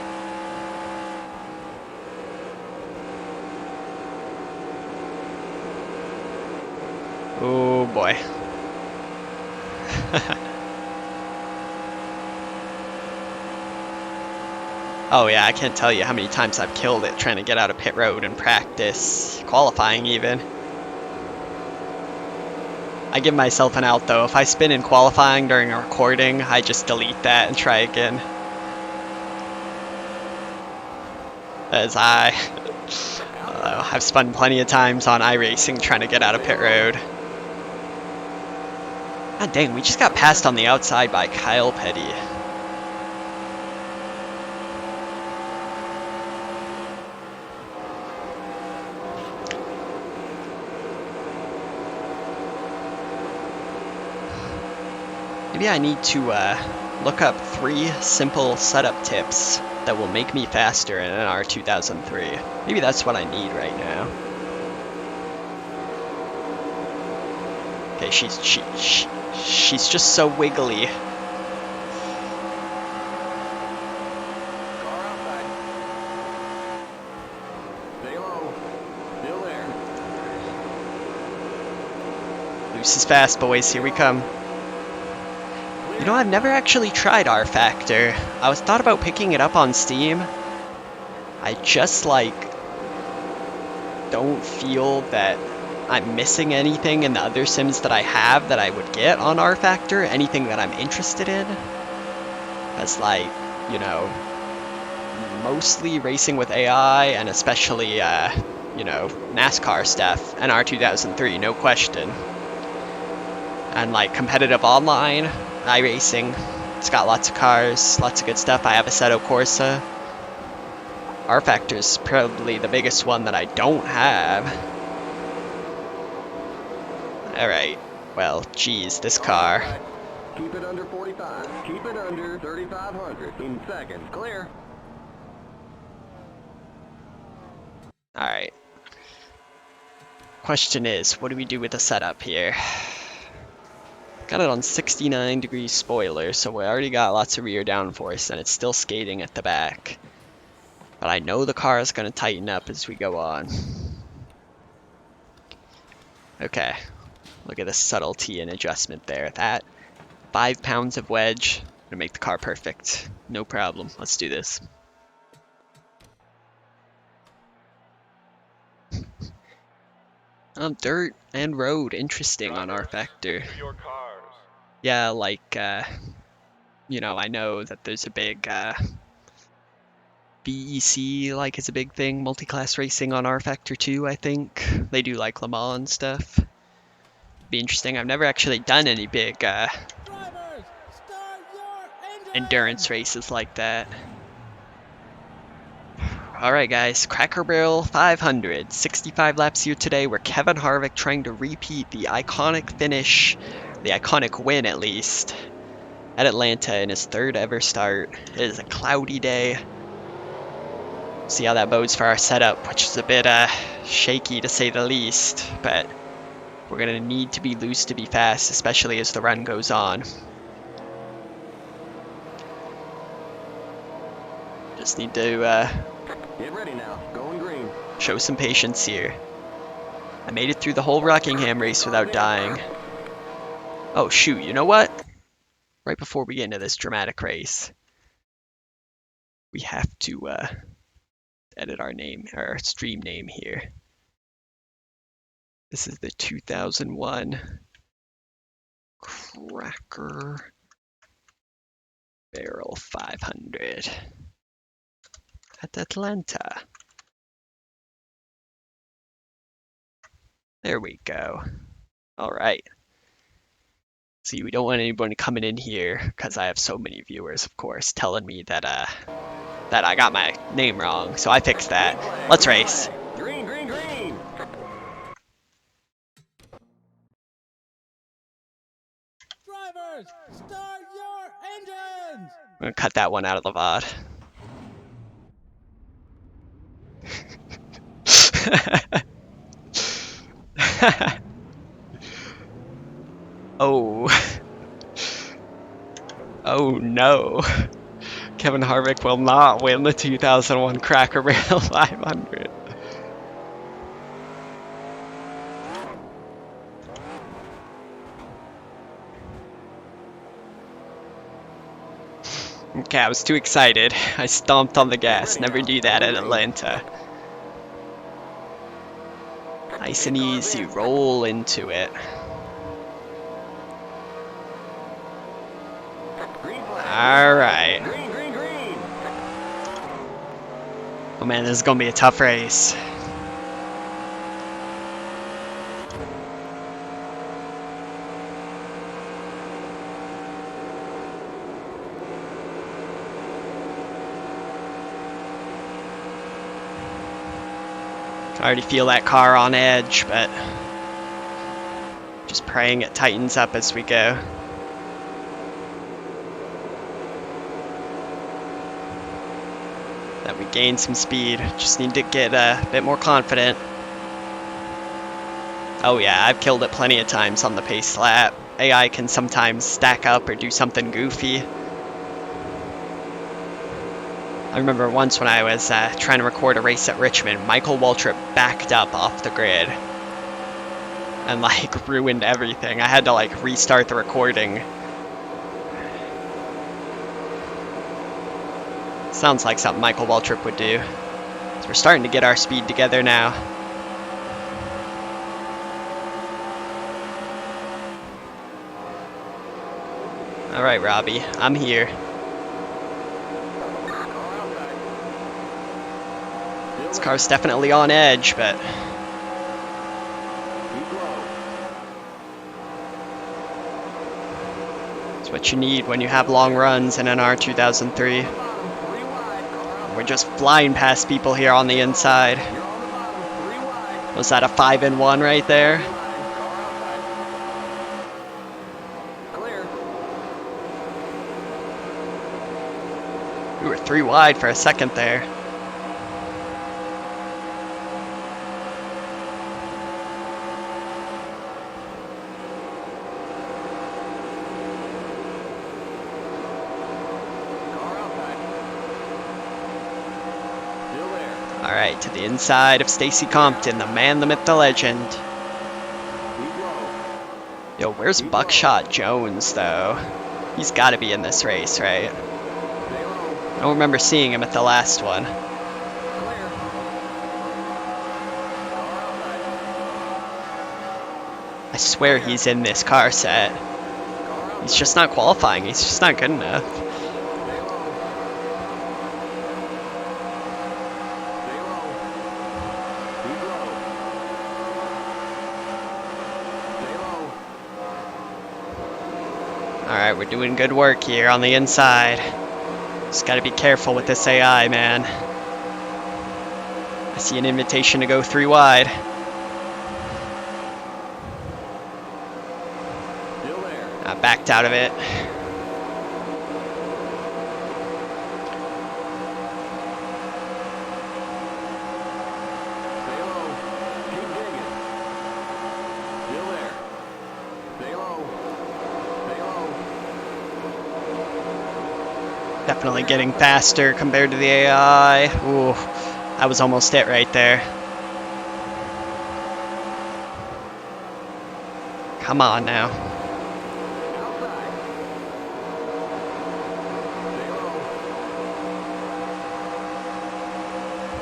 Oh boy. Oh yeah, I can't tell you how many times I've killed it trying to get out of pit road in practice, qualifying even. I give myself an out though. If I spin in qualifying during a recording, I just delete that and try again. As I've spun plenty of times on iRacing trying to get out of pit road. God dang, we just got passed on the outside by Kyle Petty. Maybe I need to look up 3 simple setup tips that will make me faster in NR2003. Maybe that's what I need right now. Okay, she's just so wiggly. Car outside. Stay low. Still there. Loose is fast, boys. Here we come. You know, I've never actually tried R Factor. I was thought about picking it up on Steam. I just, like, don't feel that I'm missing anything in the other sims that I have that I would get on R Factor, anything that I'm interested in. As, like, you know, mostly racing with AI and especially, you know, NASCAR stuff, NR2003, no question. And, like, competitive online, iRacing, it's got lots of cars, lots of good stuff. I have a Assetto Corsa. R Factor's probably the biggest one that I don't have. Alright, well, geez, this car. Keep it under 45. Keep it under 3,500 in second. Clear. Alright. Question is, what do we do with the setup here? Got it on 69 degree spoiler, so we already got lots of rear downforce, and it's still skating at the back. But I know the car is going to tighten up as we go on. Okay, look at the subtlety and adjustment there. That 5 pounds of wedge gonna make the car perfect. No problem. Let's do this. Dirt and road, interesting on R Factor. Yeah, like, you know, I know that there's a big BEC, like, is a big thing, multi-class racing on R Factor 2, I think. They do like Le Mans and stuff. Be interesting. I've never actually done any big endurance races like that. Alright guys, Cracker Barrel 500, 65 laps here today. We're Kevin Harvick trying to repeat the iconic finish, the iconic win at least, at Atlanta in his 3rd ever start. It is a cloudy day. See how that bodes for our setup, which is a bit shaky to say the least, but we're going to need to be loose to be fast, especially as the run goes on. Just need to Get ready now. Going green. show some patience here. I made it through the whole Rockingham race without dying. Oh shoot, you know what? Right before we get into this dramatic race, we have to edit our name, our stream name here. This is the 2001 Cracker Barrel 500 at Atlanta. There we go. All right. See, we don't want anybody coming in here, because I have so many viewers, of course, telling me that that I got my name wrong, so I fixed that. Let's race. Green, green, green. Drivers, start your engines! I'm gonna cut that one out of the VOD. Oh. Oh no. Kevin Harvick will not win the 2001 Cracker Barrel 500. Okay, I was too excited. I stomped on the gas. Never do that at Atlanta. Nice and easy. Roll into it. Alright. Green, green, green. Oh man, this is gonna be a tough race. I already feel that car on edge, but just praying it tightens up as we go. That we gain some speed. Just need to get a bit more confident. Oh yeah, I've killed it plenty of times on the pace lap. AI can sometimes stack up or do something goofy. I remember once when I was trying to record a race at Richmond, Michael Waltrip backed up off the grid and like ruined everything. I had to like restart the recording. Sounds like something Michael Waltrip would do. So we're starting to get our speed together now. Alright, Robbie, I'm here. This car's definitely on edge, but it's what you need when you have long runs in NR2003. We're just flying past people here on the inside. Was that a 5-in-1 right there? We were 3 wide for a second there. Alright, to the inside of Stacy Compton, the man, the myth, the legend. Keep low. Yo, where's Buckshot Jones, though? He's gotta be in this race, right? Stay low. I don't remember seeing him at the last one. Clear. Car outside. I swear he's in this car set. Car outside. He's just not qualifying, he's just not good enough. Stay low. Stay low. Keep low. Stay low. Alright, we're doing good work here on the inside. Just gotta be careful with this AI, man. I see an invitation to go 3 wide. Still there. I backed out of it. Stay low. Keep digging. Still there. Stay low. Stay low. Definitely getting faster compared to the AI. Ooh, that was almost it right there. Come on now. Outside. Stay low.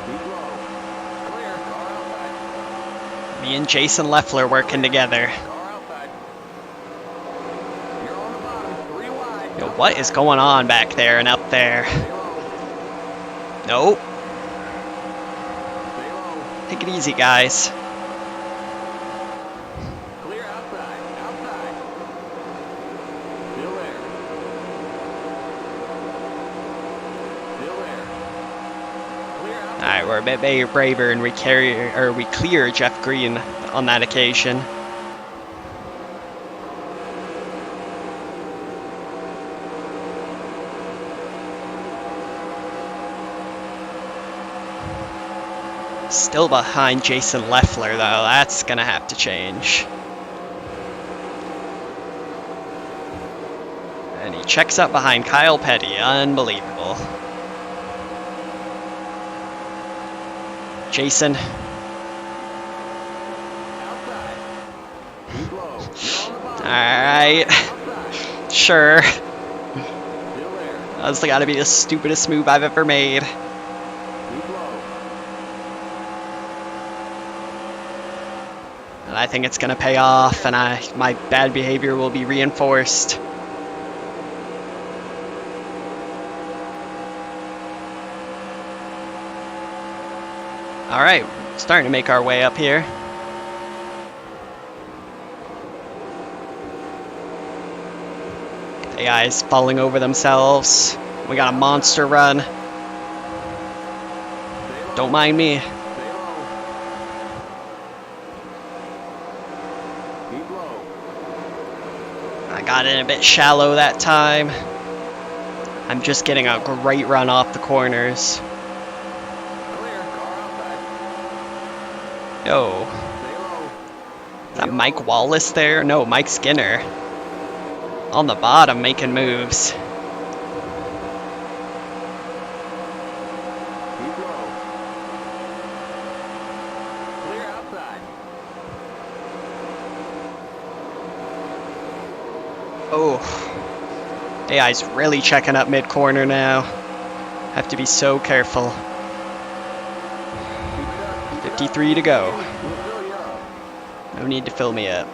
Keep low. Clear. Car outside. Me and Jason Leffler working together. Car outside. You're on the bottom. 3 wide. Yo, what is going on back there and up there? Stay low. Nope. Stay low. Take it easy, guys. Clear outside. Outside. Still there. Still there. Clear outside. Alright, we're a bit braver and we clear Jeff Green on that occasion. Still behind Jason Leffler, though. That's gonna have to change. And he checks up behind Kyle Petty. Unbelievable. Jason. Outside. Keep low. You're on the bottom. Alright. Outside. Sure. Still there. That's gotta be the stupidest move I've ever made. Keep low. And I think it's gonna pay off, and my bad behavior will be reinforced. Alright, starting to make our way up here. The AI's falling over themselves. We got a monster run. Stay low. Don't mind me. Stay low. Keep low. I got in a bit shallow that time. I'm just getting a great run off the corners. Clear. Car outside. Yo, Stay low. is that Mike Wallace there? No, Mike Skinner. On the bottom making moves. Keep low. Clear outside. Oh, AI's really checking up mid-corner now. Have to be so careful. Keep it up. Keep it up. 53 to go. We'll fill you up. No need to fill me up.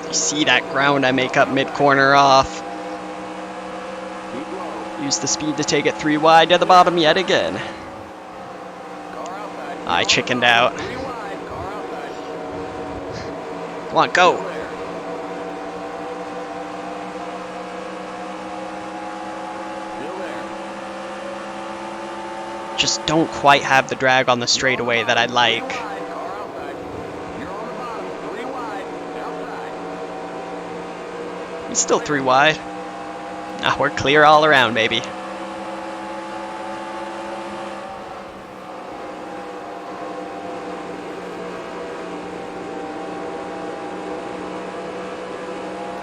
You see that ground I make up mid-corner off. Keep low. Use the speed to take it 3 wide to the bottom yet again. Car outside. I chickened out. 3 wide. Car outside. Come on, go. Still there. Still there. Just don't quite have the drag on the straightaway that I'd like. 3 wide. Car outside. You're on the bottom. 3 wide. Outside. He's still 3 wide. Ah, we're clear all around, baby.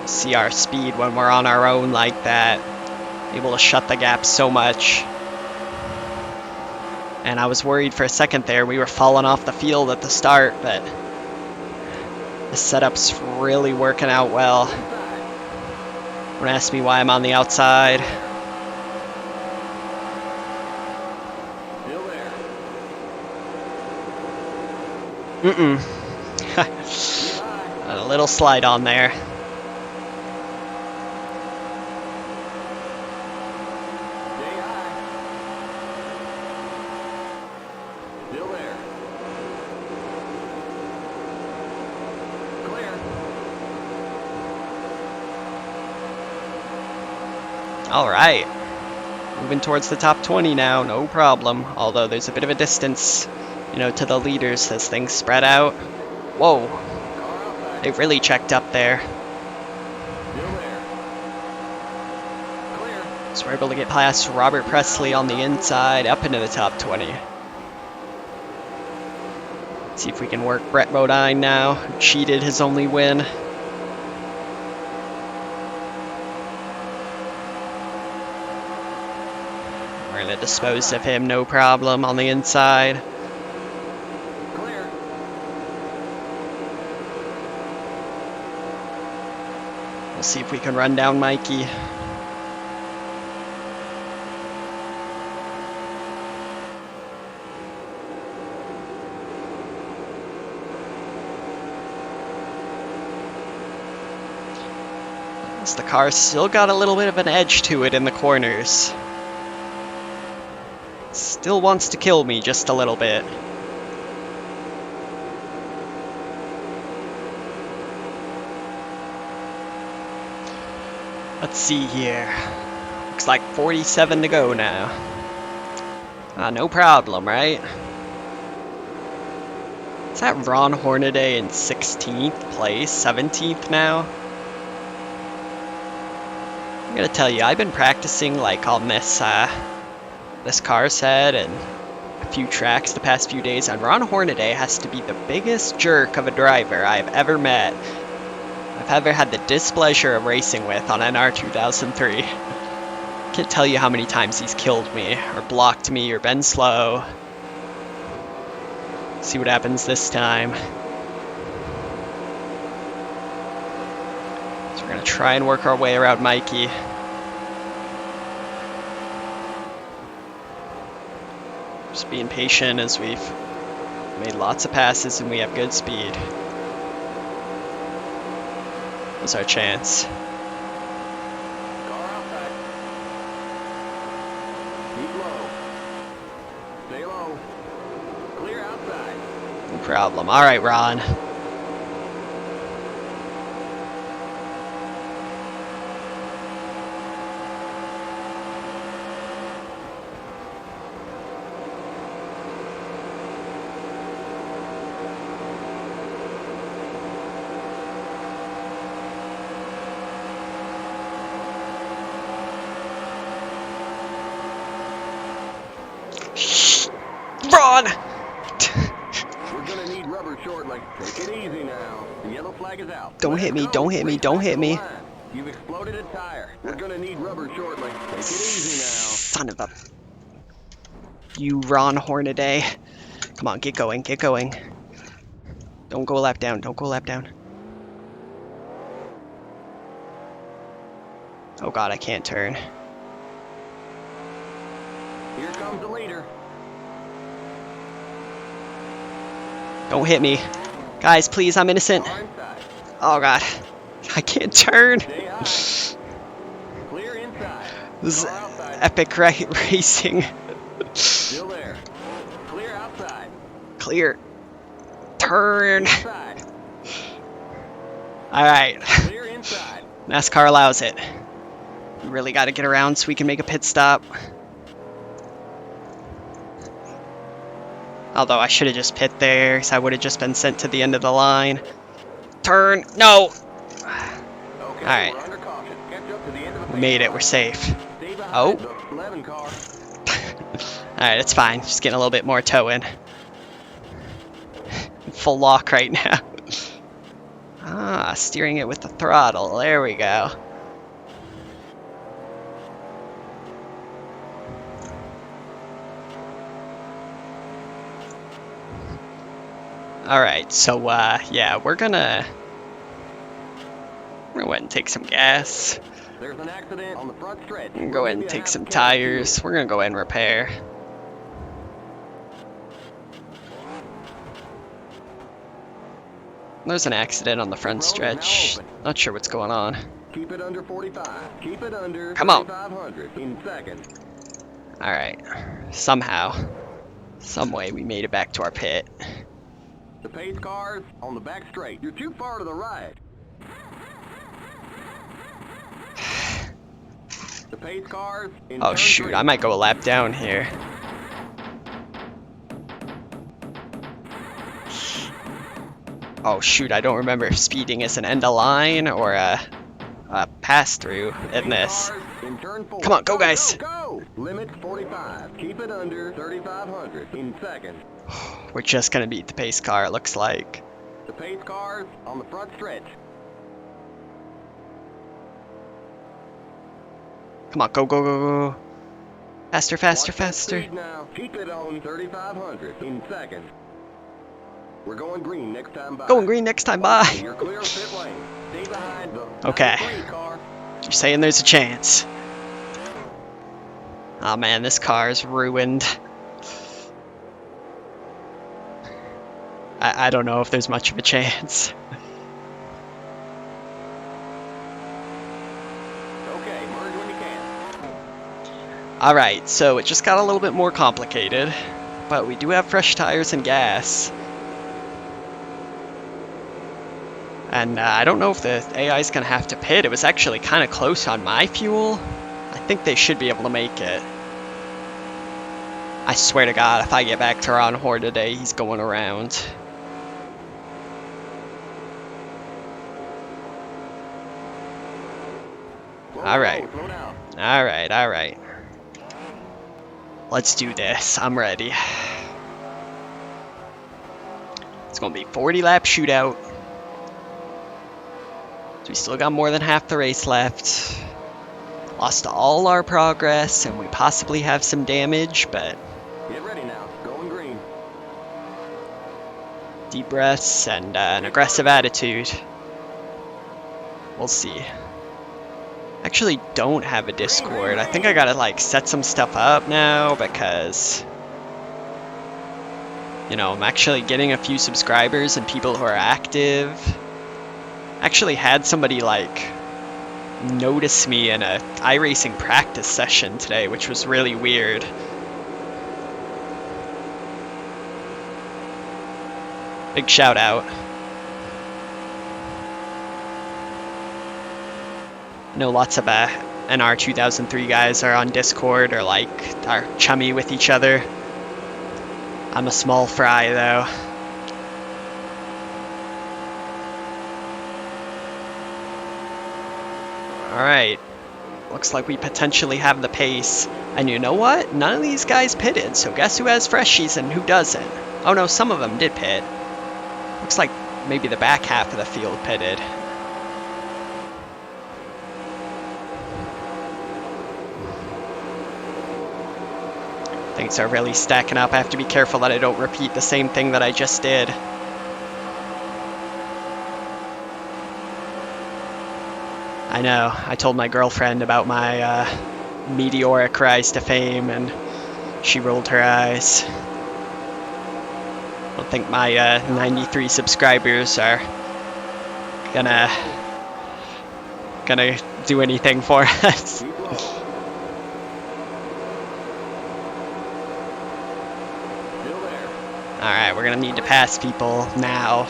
See our speed when we're on our own like that. Able to shut the gap so much. And I was worried for a second there we were falling off the field at the start, but the setup's really working out well. Don't ask me why I'm on the outside. Still there. A little slide on there. Stay high. Still there. Clear. All right. Moving towards the top 20 now, no problem. Although there's a bit of a distance, you know, to the leaders as things spread out. Whoa, Car outside. they really checked up there. Still there. Clear. So we're able to get past Robert Presley on the inside, up into the top 20. See if we can work Brett Bodine now, who cheated his only win. We're gonna dispose of him, no problem, on the inside. Clear. We'll see if we can run down Mikey. The car's still got a little bit of an edge to it in the corners. Still wants to kill me just a little bit. Let's see here. Looks like 47 to go now. No problem, right? Is that Ron Hornaday in 16th place? 17th now? I'm gonna tell you, I've been practicing like on this this car set and a few tracks the past few days, and Ron Hornaday has to be the biggest jerk of a driver I've ever met. I've ever had the displeasure of racing with on NR2003. Can't tell you how many times he's killed me, or blocked me, or been slow. See what happens this time. So we're gonna try and work our way around Mikey. Just being patient as we've made lots of passes and we have good speed. That's our chance. Car outside. Keep low. Stay low. Clear outside. No problem. All right, Ron. Ron! We're gonna need rubber shortly. Take it easy now. The yellow flag is out. Don't hit me, don't hit me, don't hit me. You've exploded a tire. We're gonna need rubber shortly. Take it easy now. Son of a... You Ron Hornaday. Come on, get going, get going. Don't go a lap down, don't go a lap down. Oh god, I can't turn. Here comes the leader. Don't hit me. Guys, please, I'm innocent. Car inside. Oh god. I can't turn. Stay high. Clear inside. This is Car outside. epic racing. Still there. Clear outside. Clear. Turn. Inside. Alright. Clear inside. NASCAR allows it. We really got to get around so we can make a pit stop. Although I should have just pit there, because I would have just been sent to the end of the line. Turn. No! Okay, Alright. we're under caution. Catch up to the end of the We made it. We're safe. Stay behind Oh. the 11 car. Alright, it's fine. Just getting a little bit more toe in. Full lock right now. Steering it with the throttle. There we go. Alright, so, yeah, we're gonna go ahead and take some gas. There's an accident on the front stretch. We're gonna go ahead and take some tires. We're gonna go ahead and repair. There's an accident on the front stretch. Not sure what's going on. Keep it under 45. Keep it under Come on. 3,500 in seconds. Alright. Somehow. Some way we made it back to our pit. The pace cars on the back straight. You're too far to the right. The pace cars in Oh turn shoot, 3. I might go a lap down here. Oh shoot, I don't remember if speeding is an end of line or a pass through in this. Cars in turn 4. Come on, go guys! Go! Limit 45. Keep it under 3,500 in seconds. We're just gonna beat the pace car, it looks like. The pace cars on the front stretch. Come on, go, go, go, go. Faster, faster, Watch that faster. speed now. Keep it on 3,500 in seconds. We're going green next time by. Going green next time, bye. You're clear of pit lane. Stay behind the Okay. 93 car. You're saying there's a chance. Oh man, this car is ruined. I don't know if there's much of a chance. Okay, merge when you can. Alright, so it just got a little bit more complicated, but we do have fresh tires and gas. And I don't know if the AI is going to have to pit. It was actually kind of close on my fuel. I think they should be able to make it. I swear to God, if I get back to Ron Hoare today, he's going around. Alright. Slow down. Alright, alright. Let's do this. I'm ready. It's going to be 40 lap shootout. So we still got more than half the race left. Lost all our progress, and we possibly have some damage, but Get ready now. Going green. deep breaths and an aggressive attitude. We'll see. Actually don't have a Discord. I think I gotta like set some stuff up now because, you know, I'm actually getting a few subscribers and people who are active. Actually had somebody like notice me in a iRacing practice session today, which was really weird. Big shout out. I know lots of NR2003 guys are on Discord or like are chummy with each other. I'm a small fry though. Alright, looks like we potentially have the pace. And you know what? None of these guys pitted, so guess who has freshies and who doesn't? Oh no, some of them did pit. Looks like maybe the back half of the field pitted. Things are really stacking up. I have to be careful that I don't repeat the same thing that I just did. I know, I told my girlfriend about my meteoric rise to fame and she rolled her eyes. I don't think my 93 subscribers are gonna do anything for us. Keep low. Still there. Alright, we're gonna need to pass people now.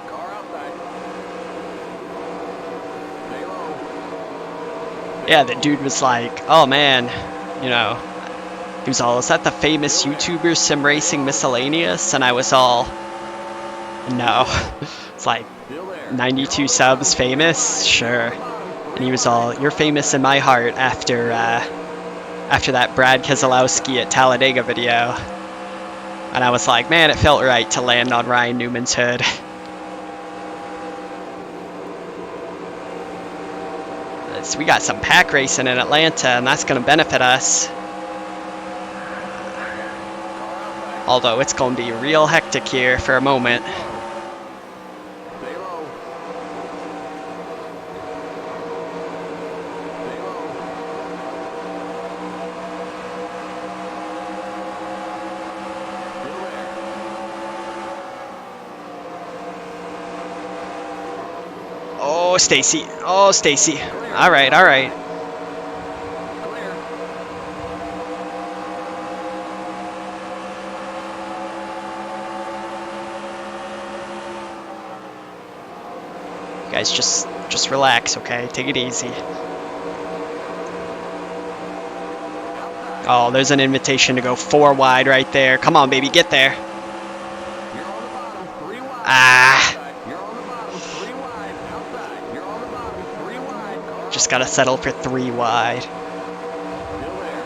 Car outside. Stay low. Yeah, the dude was like, oh man, you know, he was all, is that the famous YouTuber SimRacing Miscellaneous? And I was all, no. It's like, Still there. 92 subs famous? Sure. And he was all, you're famous in my heart after after that Brad Keselowski at Talladega video. And I was like, man, it felt right to land on Ryan Newman's hood. So we got some pack racing in Atlanta, and that's going to benefit us. Although it's going to be real hectic here for a moment. Stay low. Stay low. Still there. Oh, Stacy. Oh, Stacy. All right, all right. Clear. You guys, just relax, okay? Take it easy. Oh, there's an invitation to go 4 wide right there. Come on, baby, get there. You're on the bottom. 3 wide. Ah, You're on the bottom. 3 wide. Outside. You're on the bottom. 3 wide. Car just gotta settle for 3 wide. still there.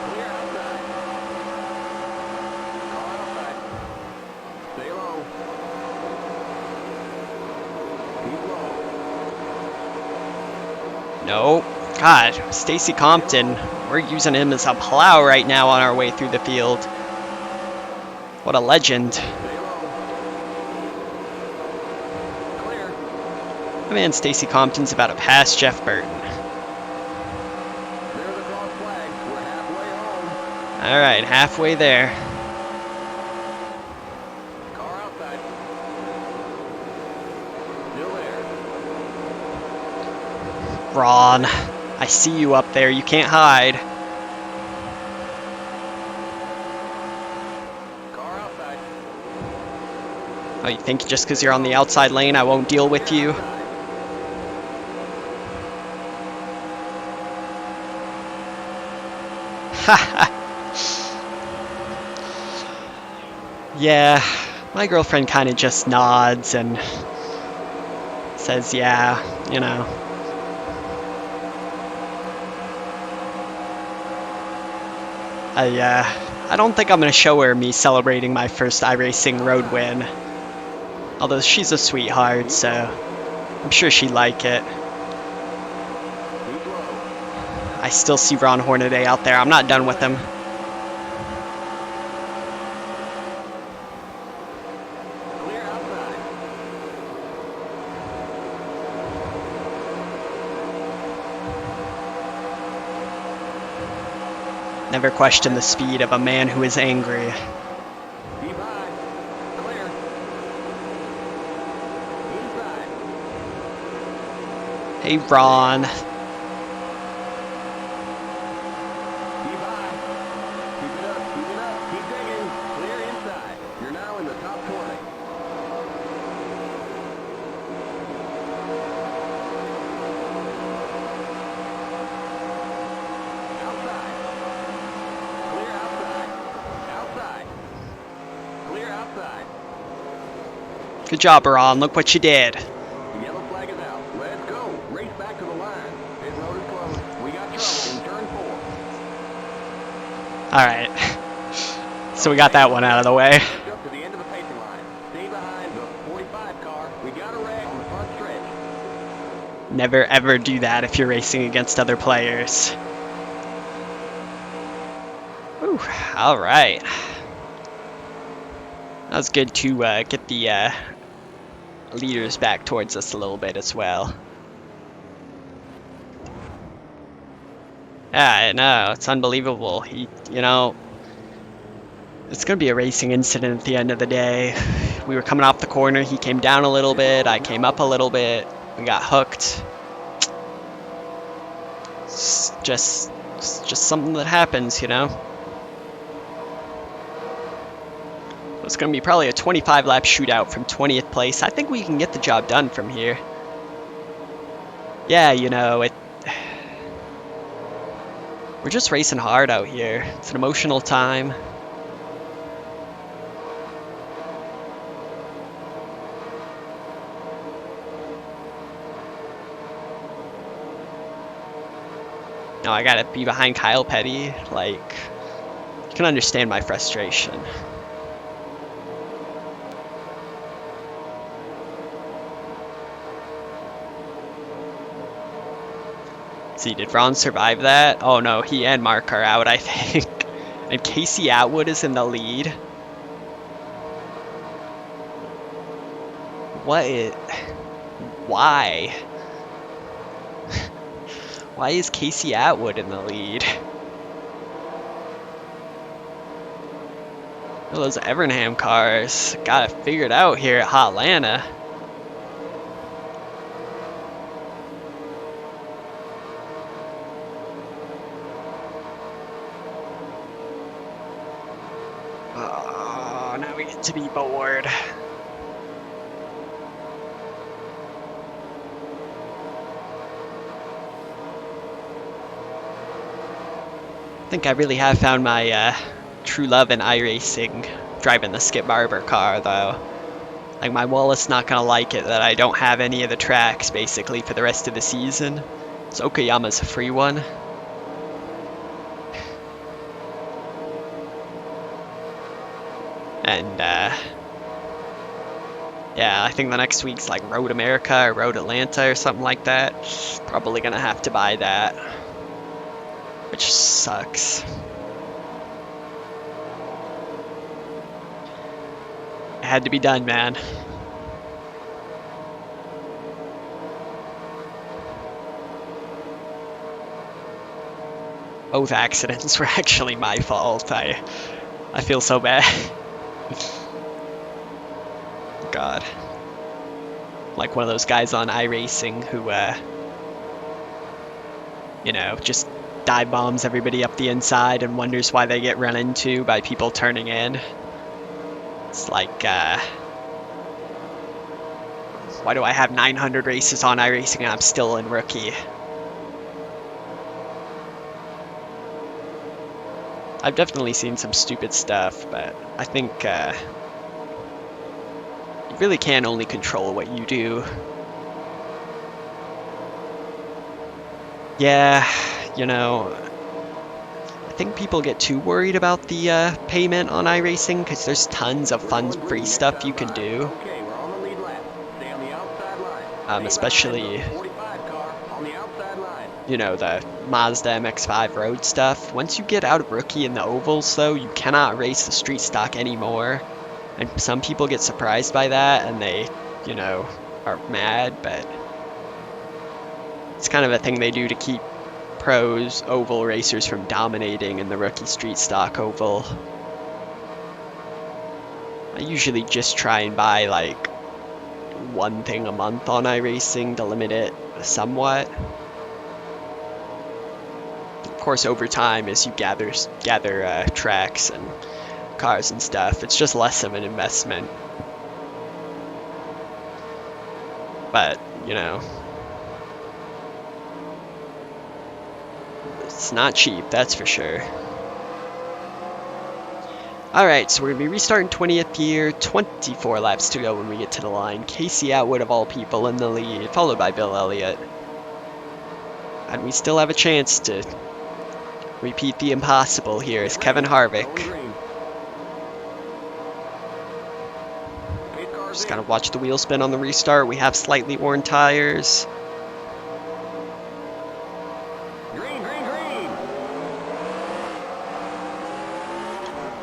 Clear outside. Car outside. Stay low. Keep low. No. God, Stacy Compton, we're using him as a plow right now on our way through the field. What a legend. Stay low. Clear. I mean, Stacy Compton's about to pass Jeff Burton. There's the cross flag. We're halfway home. All right, halfway there. Car outside. Still there. Ron, I see you up there. You can't hide. Car outside. Oh, you think just because you're on the outside lane, I won't deal with you? Yeah, my girlfriend kind of just nods and says, yeah, you know. I don't think I'm going to show her me celebrating my first iRacing road win. Although she's a sweetheart, so I'm sure she'd like it. Keep low. I still see Ron Hornaday out there. I'm not done with him. Clear outside. Never question the speed of a man who is angry. Keep high. Clear. Inside. Hey, Ron. Keep high. Keep it up. Keep it up. Keep digging. Clear inside. You're now in the top 20. Outside. Clear outside. Outside. Clear outside. Good job, Ron. Look what you did. The yellow flag is out. Let's go. Race back to the line. Pit road is closed. We got trouble in turn 4. Alright. So we got that one out of the way. Up to the end of the pacing line. Stay behind the 45 car. We got a wreck on the front stretch. Never ever do that if you're racing against other players. Whew, alright. That was good to get the leaders back towards us a little bit as well. Yeah, I know, it's unbelievable. You know, it's going to be a racing incident at the end of the day. We were coming off the corner, he came down a little bit, I came up a little bit, we got hooked. It's just something that happens, you know? It's going to be probably a 25-lap shootout from 20th place. I think we can get the job done from here. Yeah, you know, we're just racing hard out here. It's an emotional time. Now I gotta be behind Kyle Petty. Like, you can understand my frustration. See, did Ron survive that? Oh no, he and Mark are out, I think. And Casey Atwood is in the lead. What is... Why? Why is Casey Atwood in the lead? Those Evernham cars. Got it figured out here at Hotlanta. Oh, now we get to be bored. I think I really have found my true love in iRacing, driving the Skip Barber car, though. Like, my wallet's not gonna like it that I don't have any of the tracks, basically, for the rest of the season. So Okayama's a free one. And, yeah, I think the next week's like Road America or Road Atlanta or something like that. Probably gonna have to buy that. Which sucks. It had to be done, man. Both accidents were actually my fault. I feel so bad. God. Like one of those guys on iRacing who, you know, just dive bombs everybody up the inside and wonders why they get run into by people turning in. It's like, why do I have 900 races on iRacing and I'm still in rookie? I've definitely seen some stupid stuff, but I think, you really can only control what you do. Yeah, you know, I think people get too worried about the payment on iRacing because there's tons of fun free stuff you can do. Especially, you know, the Mazda MX-5 road stuff. Once you get out of rookie in the ovals, though, you cannot race the street stock anymore. And some people get surprised by that and they, you know, are mad, but it's kind of a thing they do to keep pros oval racers from dominating in the rookie street stock oval. I usually just try and buy like one thing a month on iRacing to limit it somewhat. Of course, over time, as you gather tracks and cars and stuff, it's just less of an investment. But, you know, it's not cheap, that's for sure. Alright, so we're going to be restarting 20th gear, 24 laps to go when we get to the line. Casey Atwood, of all people, in the lead, followed by Bill Elliott. And we still have a chance to repeat the impossible here as Kevin Harvick. Just gotta watch the wheel spin on the restart. We have slightly worn tires.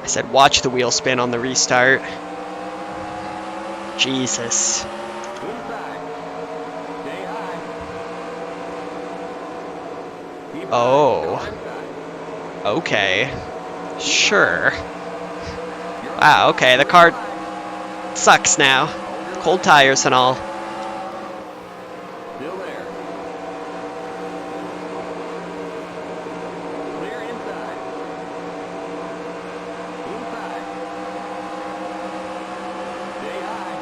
I said watch the wheel spin on the restart. Jesus. Oh. Okay. Sure. Wow, okay, the car sucks now. Cold tires and all. Still there. Clear inside. Inside. Stay high.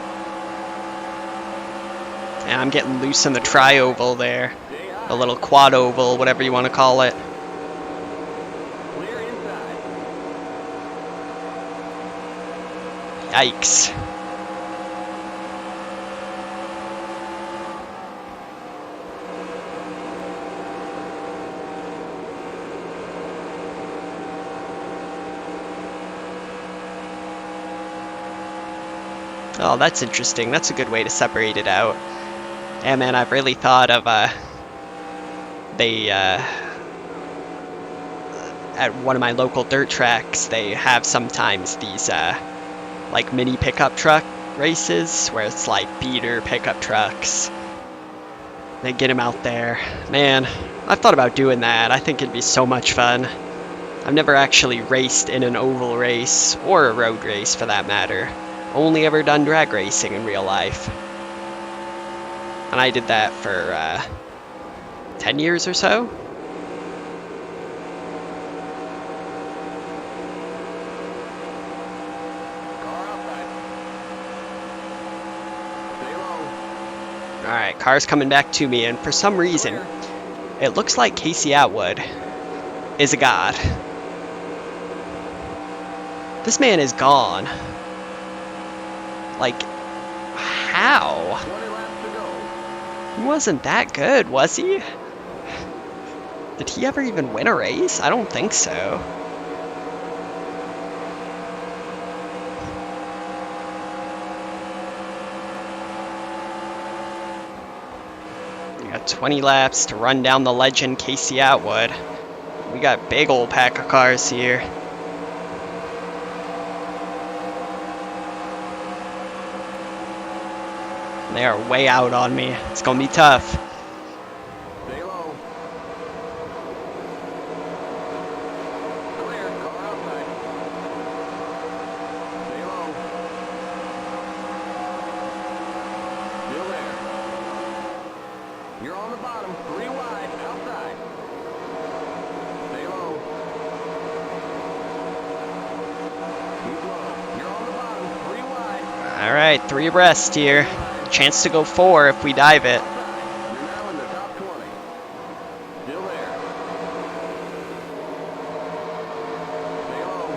And I'm getting loose in the tri-oval there. The little quad oval, whatever you want to call it. Clear inside. Yikes. Oh, that's interesting. That's a good way to separate it out. Yeah, man, I've really thought of, at one of my local dirt tracks, they have sometimes these, like mini pickup truck races, where it's like beater pickup trucks. They get them out there. Man, I've thought about doing that. I think it'd be so much fun. I've never actually raced in an oval race, or a road race for that matter. Only ever done drag racing in real life. And I did that for 10 years or so. Alright, car's coming back to me, and for some reason, it looks like Casey Atwood is a god. This man is gone. Like, how? He wasn't that good, was he? Did he ever even win a race? I don't think so. We got 20 laps to run down the legend Casey Atwood. We got a big old pack of cars here. They are way out on me. It's gonna be tough. Stay low. Clear. Car outside. Stay low. Still there. You're on the bottom. 3 wide. Outside. Stay low. Keep low. You're on the bottom. 3 wide. Alright, 3 abreast here. Chance to go 4 if we dive it. You're now in the top 20. Still there. Stay low.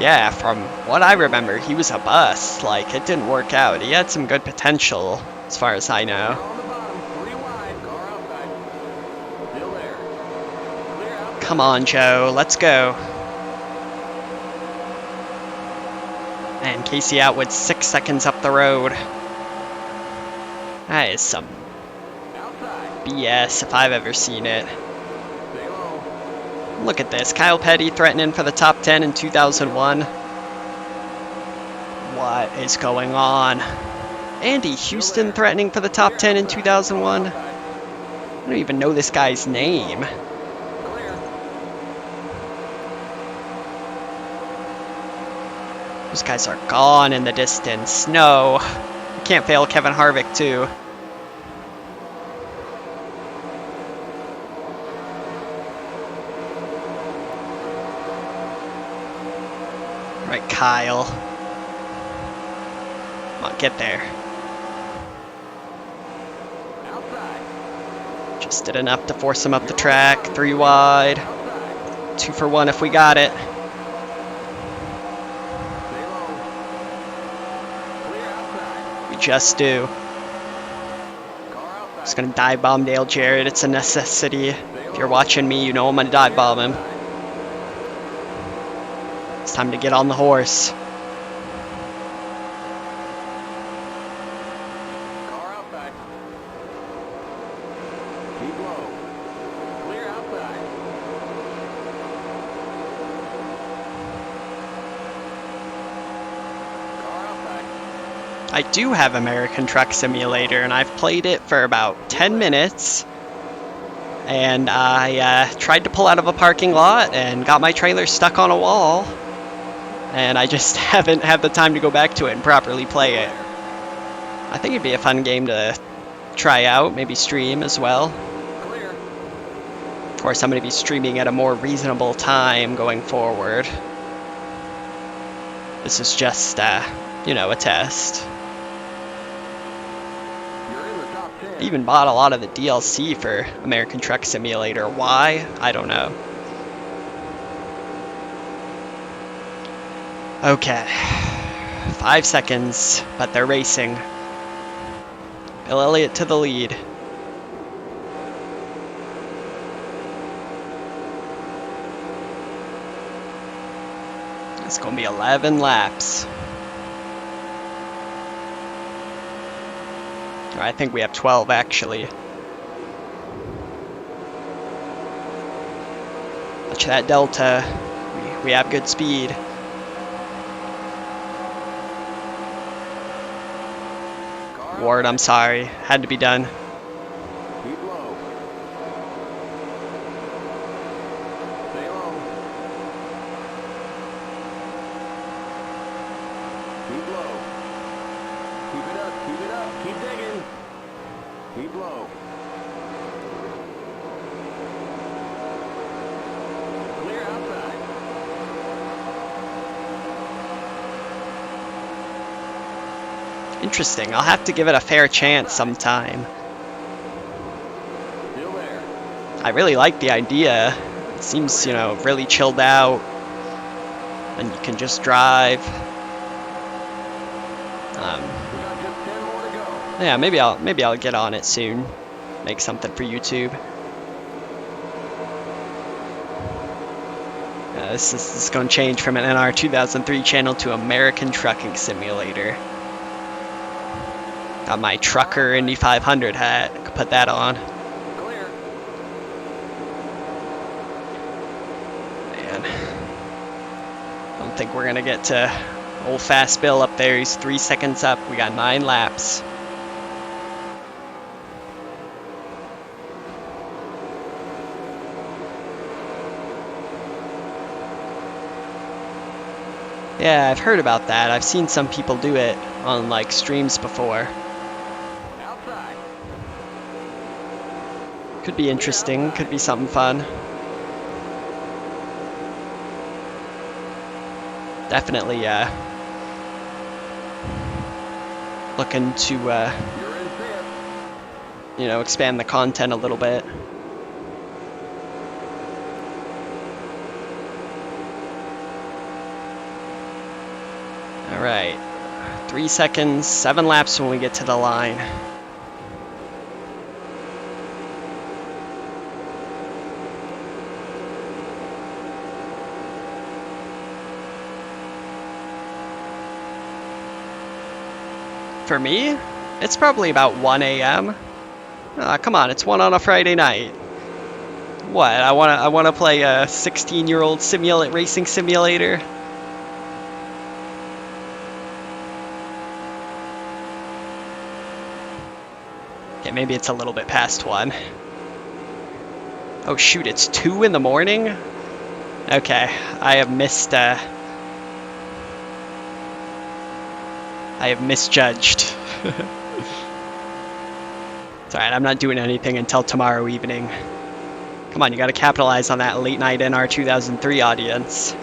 Yeah, from what I remember, he was a bust. Like, it didn't work out. He had some good potential, as far as I You're know. on the bottom. 3 wide. Car outside. Still there. Clear outside. Come on, Joe. Let's go. And Casey Atwood 6 seconds up the road. That is some Outside. BS if I've ever seen it. Stay low. Look at this. Kyle Petty threatening for the top 10 in 2001. What is going on? Andy Houston threatening for the top 10 in 2001. I don't even know this guy's name. Clear. Those guys are gone in the distance. No. You can't fail Kevin Harvick, too. Right, Kyle. Come on, get there. Outside. Just did enough to force him up the track. 3 wide. Outside. 2 for 1 if we got it. Stay low. Clear outside. We just do. Car outside. Just gonna dive bomb Dale Jarrett. It's a necessity. If you're watching me, you know I'm gonna dive bomb him. It's time to get on the horse. Car outside. Keep low. Clear outside. Car outside. I do have American Truck Simulator, and I've played it for about 10 minutes. And I tried to pull out of a parking lot and got my trailer stuck on a wall. And I just haven't had the time to go back to it and properly play it. I think it'd be a fun game to try out, maybe stream as well. Clear. Of course, I'm going to be streaming at a more reasonable time going forward. This is just, you know, a test. You're in the top 10. I even bought a lot of the DLC for American Truck Simulator. Why? I don't know. Okay. 5 seconds, but they're racing. Bill Elliott to the lead. It's gonna be 11 laps. Or I think we have 12 actually. Watch that delta. We have good speed. Ward, I'm sorry. Had to be done. Keep low. Stay low. Keep low. Keep it up, keep it up, keep digging. Keep low. Clear outside. Interesting. I'll have to give it a fair chance sometime. Still there. I really like the idea. It seems, you know, really chilled out. And you can just drive. We got just 10 more to go. Yeah, maybe I'll get on it soon. Make something for YouTube. This is going to change from an NR2003 channel to American Trucking Simulator. Got my trucker Indy 500 hat. I could put that on. Clear. Man, I don't think we're gonna get to old fast Bill up there. He's 3 seconds up. We got 9 laps. Yeah, I've heard about that. I've seen some people do it on like streams before. Outside. Could be interesting. Could be something fun. Definitely looking to You're in fifth. you know, expand the content a little bit. All right, 3 seconds, 7 laps when we get to the line. For me, it's probably about 1 a.m. Come on, it's 1 on a Friday night. What? I wanna play a 16-year-old racing simulator. Okay, maybe it's a little bit past 1. Oh shoot, it's 2 in the morning? Okay, I have misjudged. It's alright, I'm not doing anything until tomorrow evening. Come on, you gotta capitalize on that late night NR2003 audience.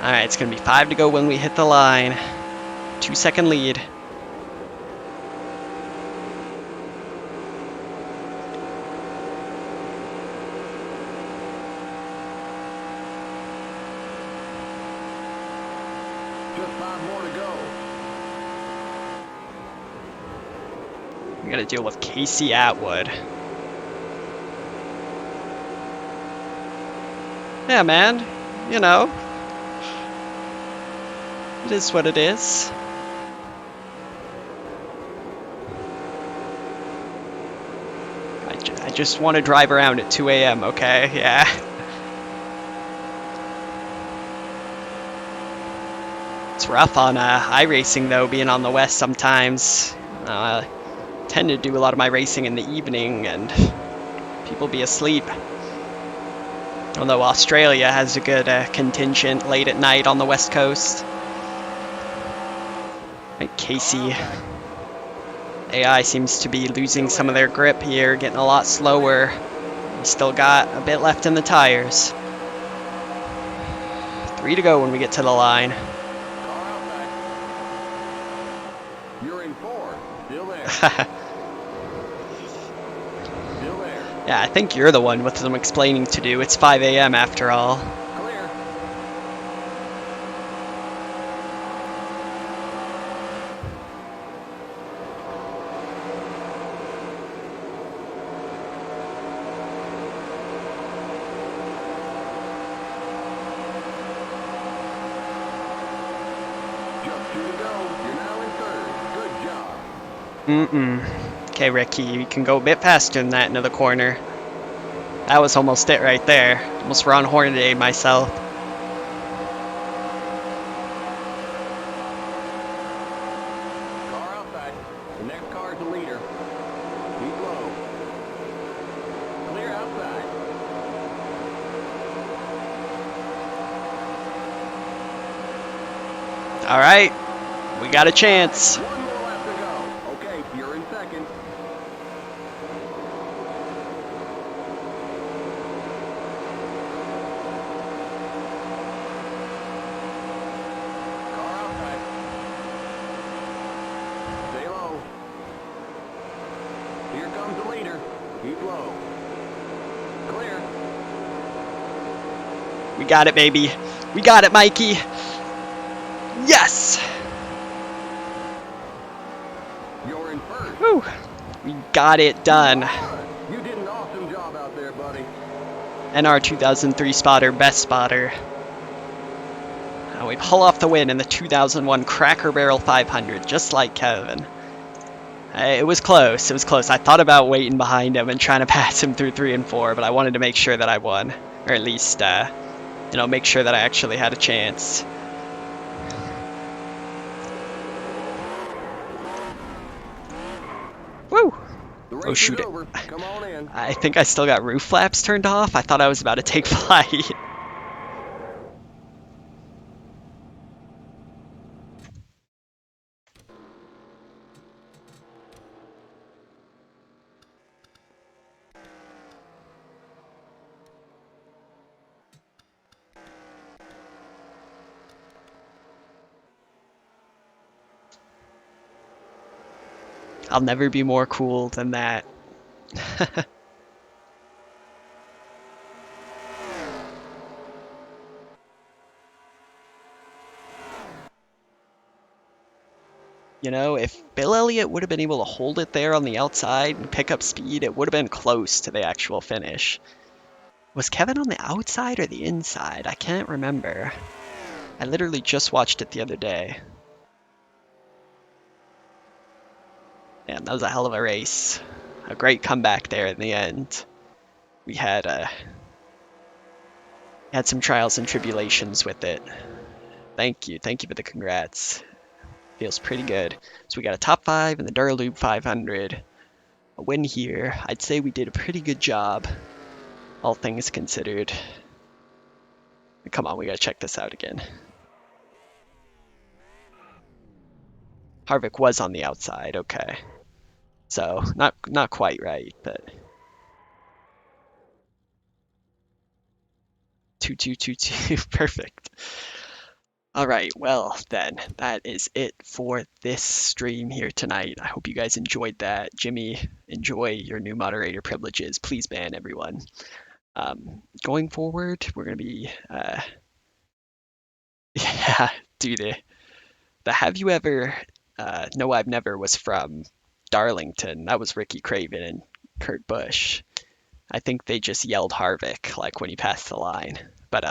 Alright, it's gonna be 5 to go when we hit the line. 2-second lead. Just 5 more to go. We gotta deal with Casey Atwood. Yeah, man. You know. It is what it is. I just want to drive around at 2 a.m., okay? Yeah. It's rough on iRacing, though, being on the West sometimes. I tend to do a lot of my racing in the evening, and people be asleep. Although Australia has a good contingent late at night on the West Coast. Right, Casey. AI seems to be losing some of their grip here, getting a lot slower. We still got a bit left in the tires. 3 to go when we get to the line. Car outside. You're in 4. Still there. Still there. Yeah, I think you're the one with some explaining to do. It's 5 a.m. after all. Clear. Just 2 to go. You're now in third. Good job. Okay, Ricky, you can go a bit faster than that into the corner. That was almost it right there. Almost Ron Hornaday myself. Car outside. The next car's the leader. Keep low. Clear outside. All right, we got a chance. One more lap to go. Okay, you're in second. Car outside. Stay low. Here comes the leader. Keep low. Clear. We got it, baby. We got it, Mikey. Yes! You're in first. Whew. We got it done. You did an awesome job out there, buddy. NR2003 spotter, best spotter. We pull off the win in the 2001 Cracker Barrel 500, just like Kevin. It was close. It was close. I thought about waiting behind him and trying to pass him through 3 and 4, but I wanted to make sure that I won, or at least, you know, make sure that I actually had a chance. Woo! The race Oh, shoot is it. over. Come on in. I think I still got roof flaps turned off. I thought I was about to take flight. I'll never be more cool than that. You know, if Bill Elliott would have been able to hold it there on the outside and pick up speed, it would have been close to the actual finish. Was Kevin on the outside or the inside? I can't remember. I literally just watched it the other day. Man, that was a hell of a race. A great comeback there in the end. We had some trials and tribulations with it. Thank you for the congrats. Feels pretty good. So we got a top 5 in the Dura Lube 500. A win here. I'd say we did a pretty good job, all things considered. Come on, we gotta check this out again. Harvick was on the outside, okay. So, not quite right, but... 2-2-2-2, perfect. Alright, well then, that is it for this stream here tonight. I hope you guys enjoyed that. Jimmy, enjoy your new moderator privileges. Please ban everyone. Going forward, we're going to be... yeah, do the Have You Ever... No, I've Never was from Darlington. That was Ricky Craven and Kurt Busch. I think they just yelled Harvick, like, when he passed the line. But,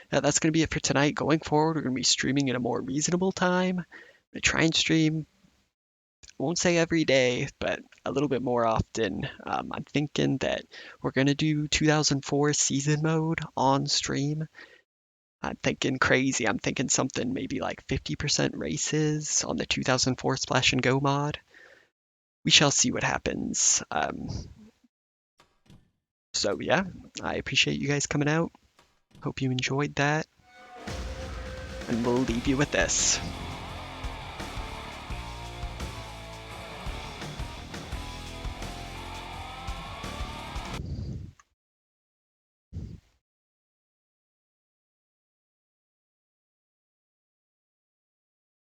that's going to be it for tonight. Going forward, we're going to be streaming at a more reasonable time. I'm going to try and stream, I won't say every day, but a little bit more often. I'm thinking that we're going to do 2004 season mode on stream. I'm thinking crazy. I'm thinking something maybe like 50% races on the 2004 Splash and Go mod. We shall see what happens. So yeah, I appreciate you guys coming out. Hope you enjoyed that. And we'll leave you with this.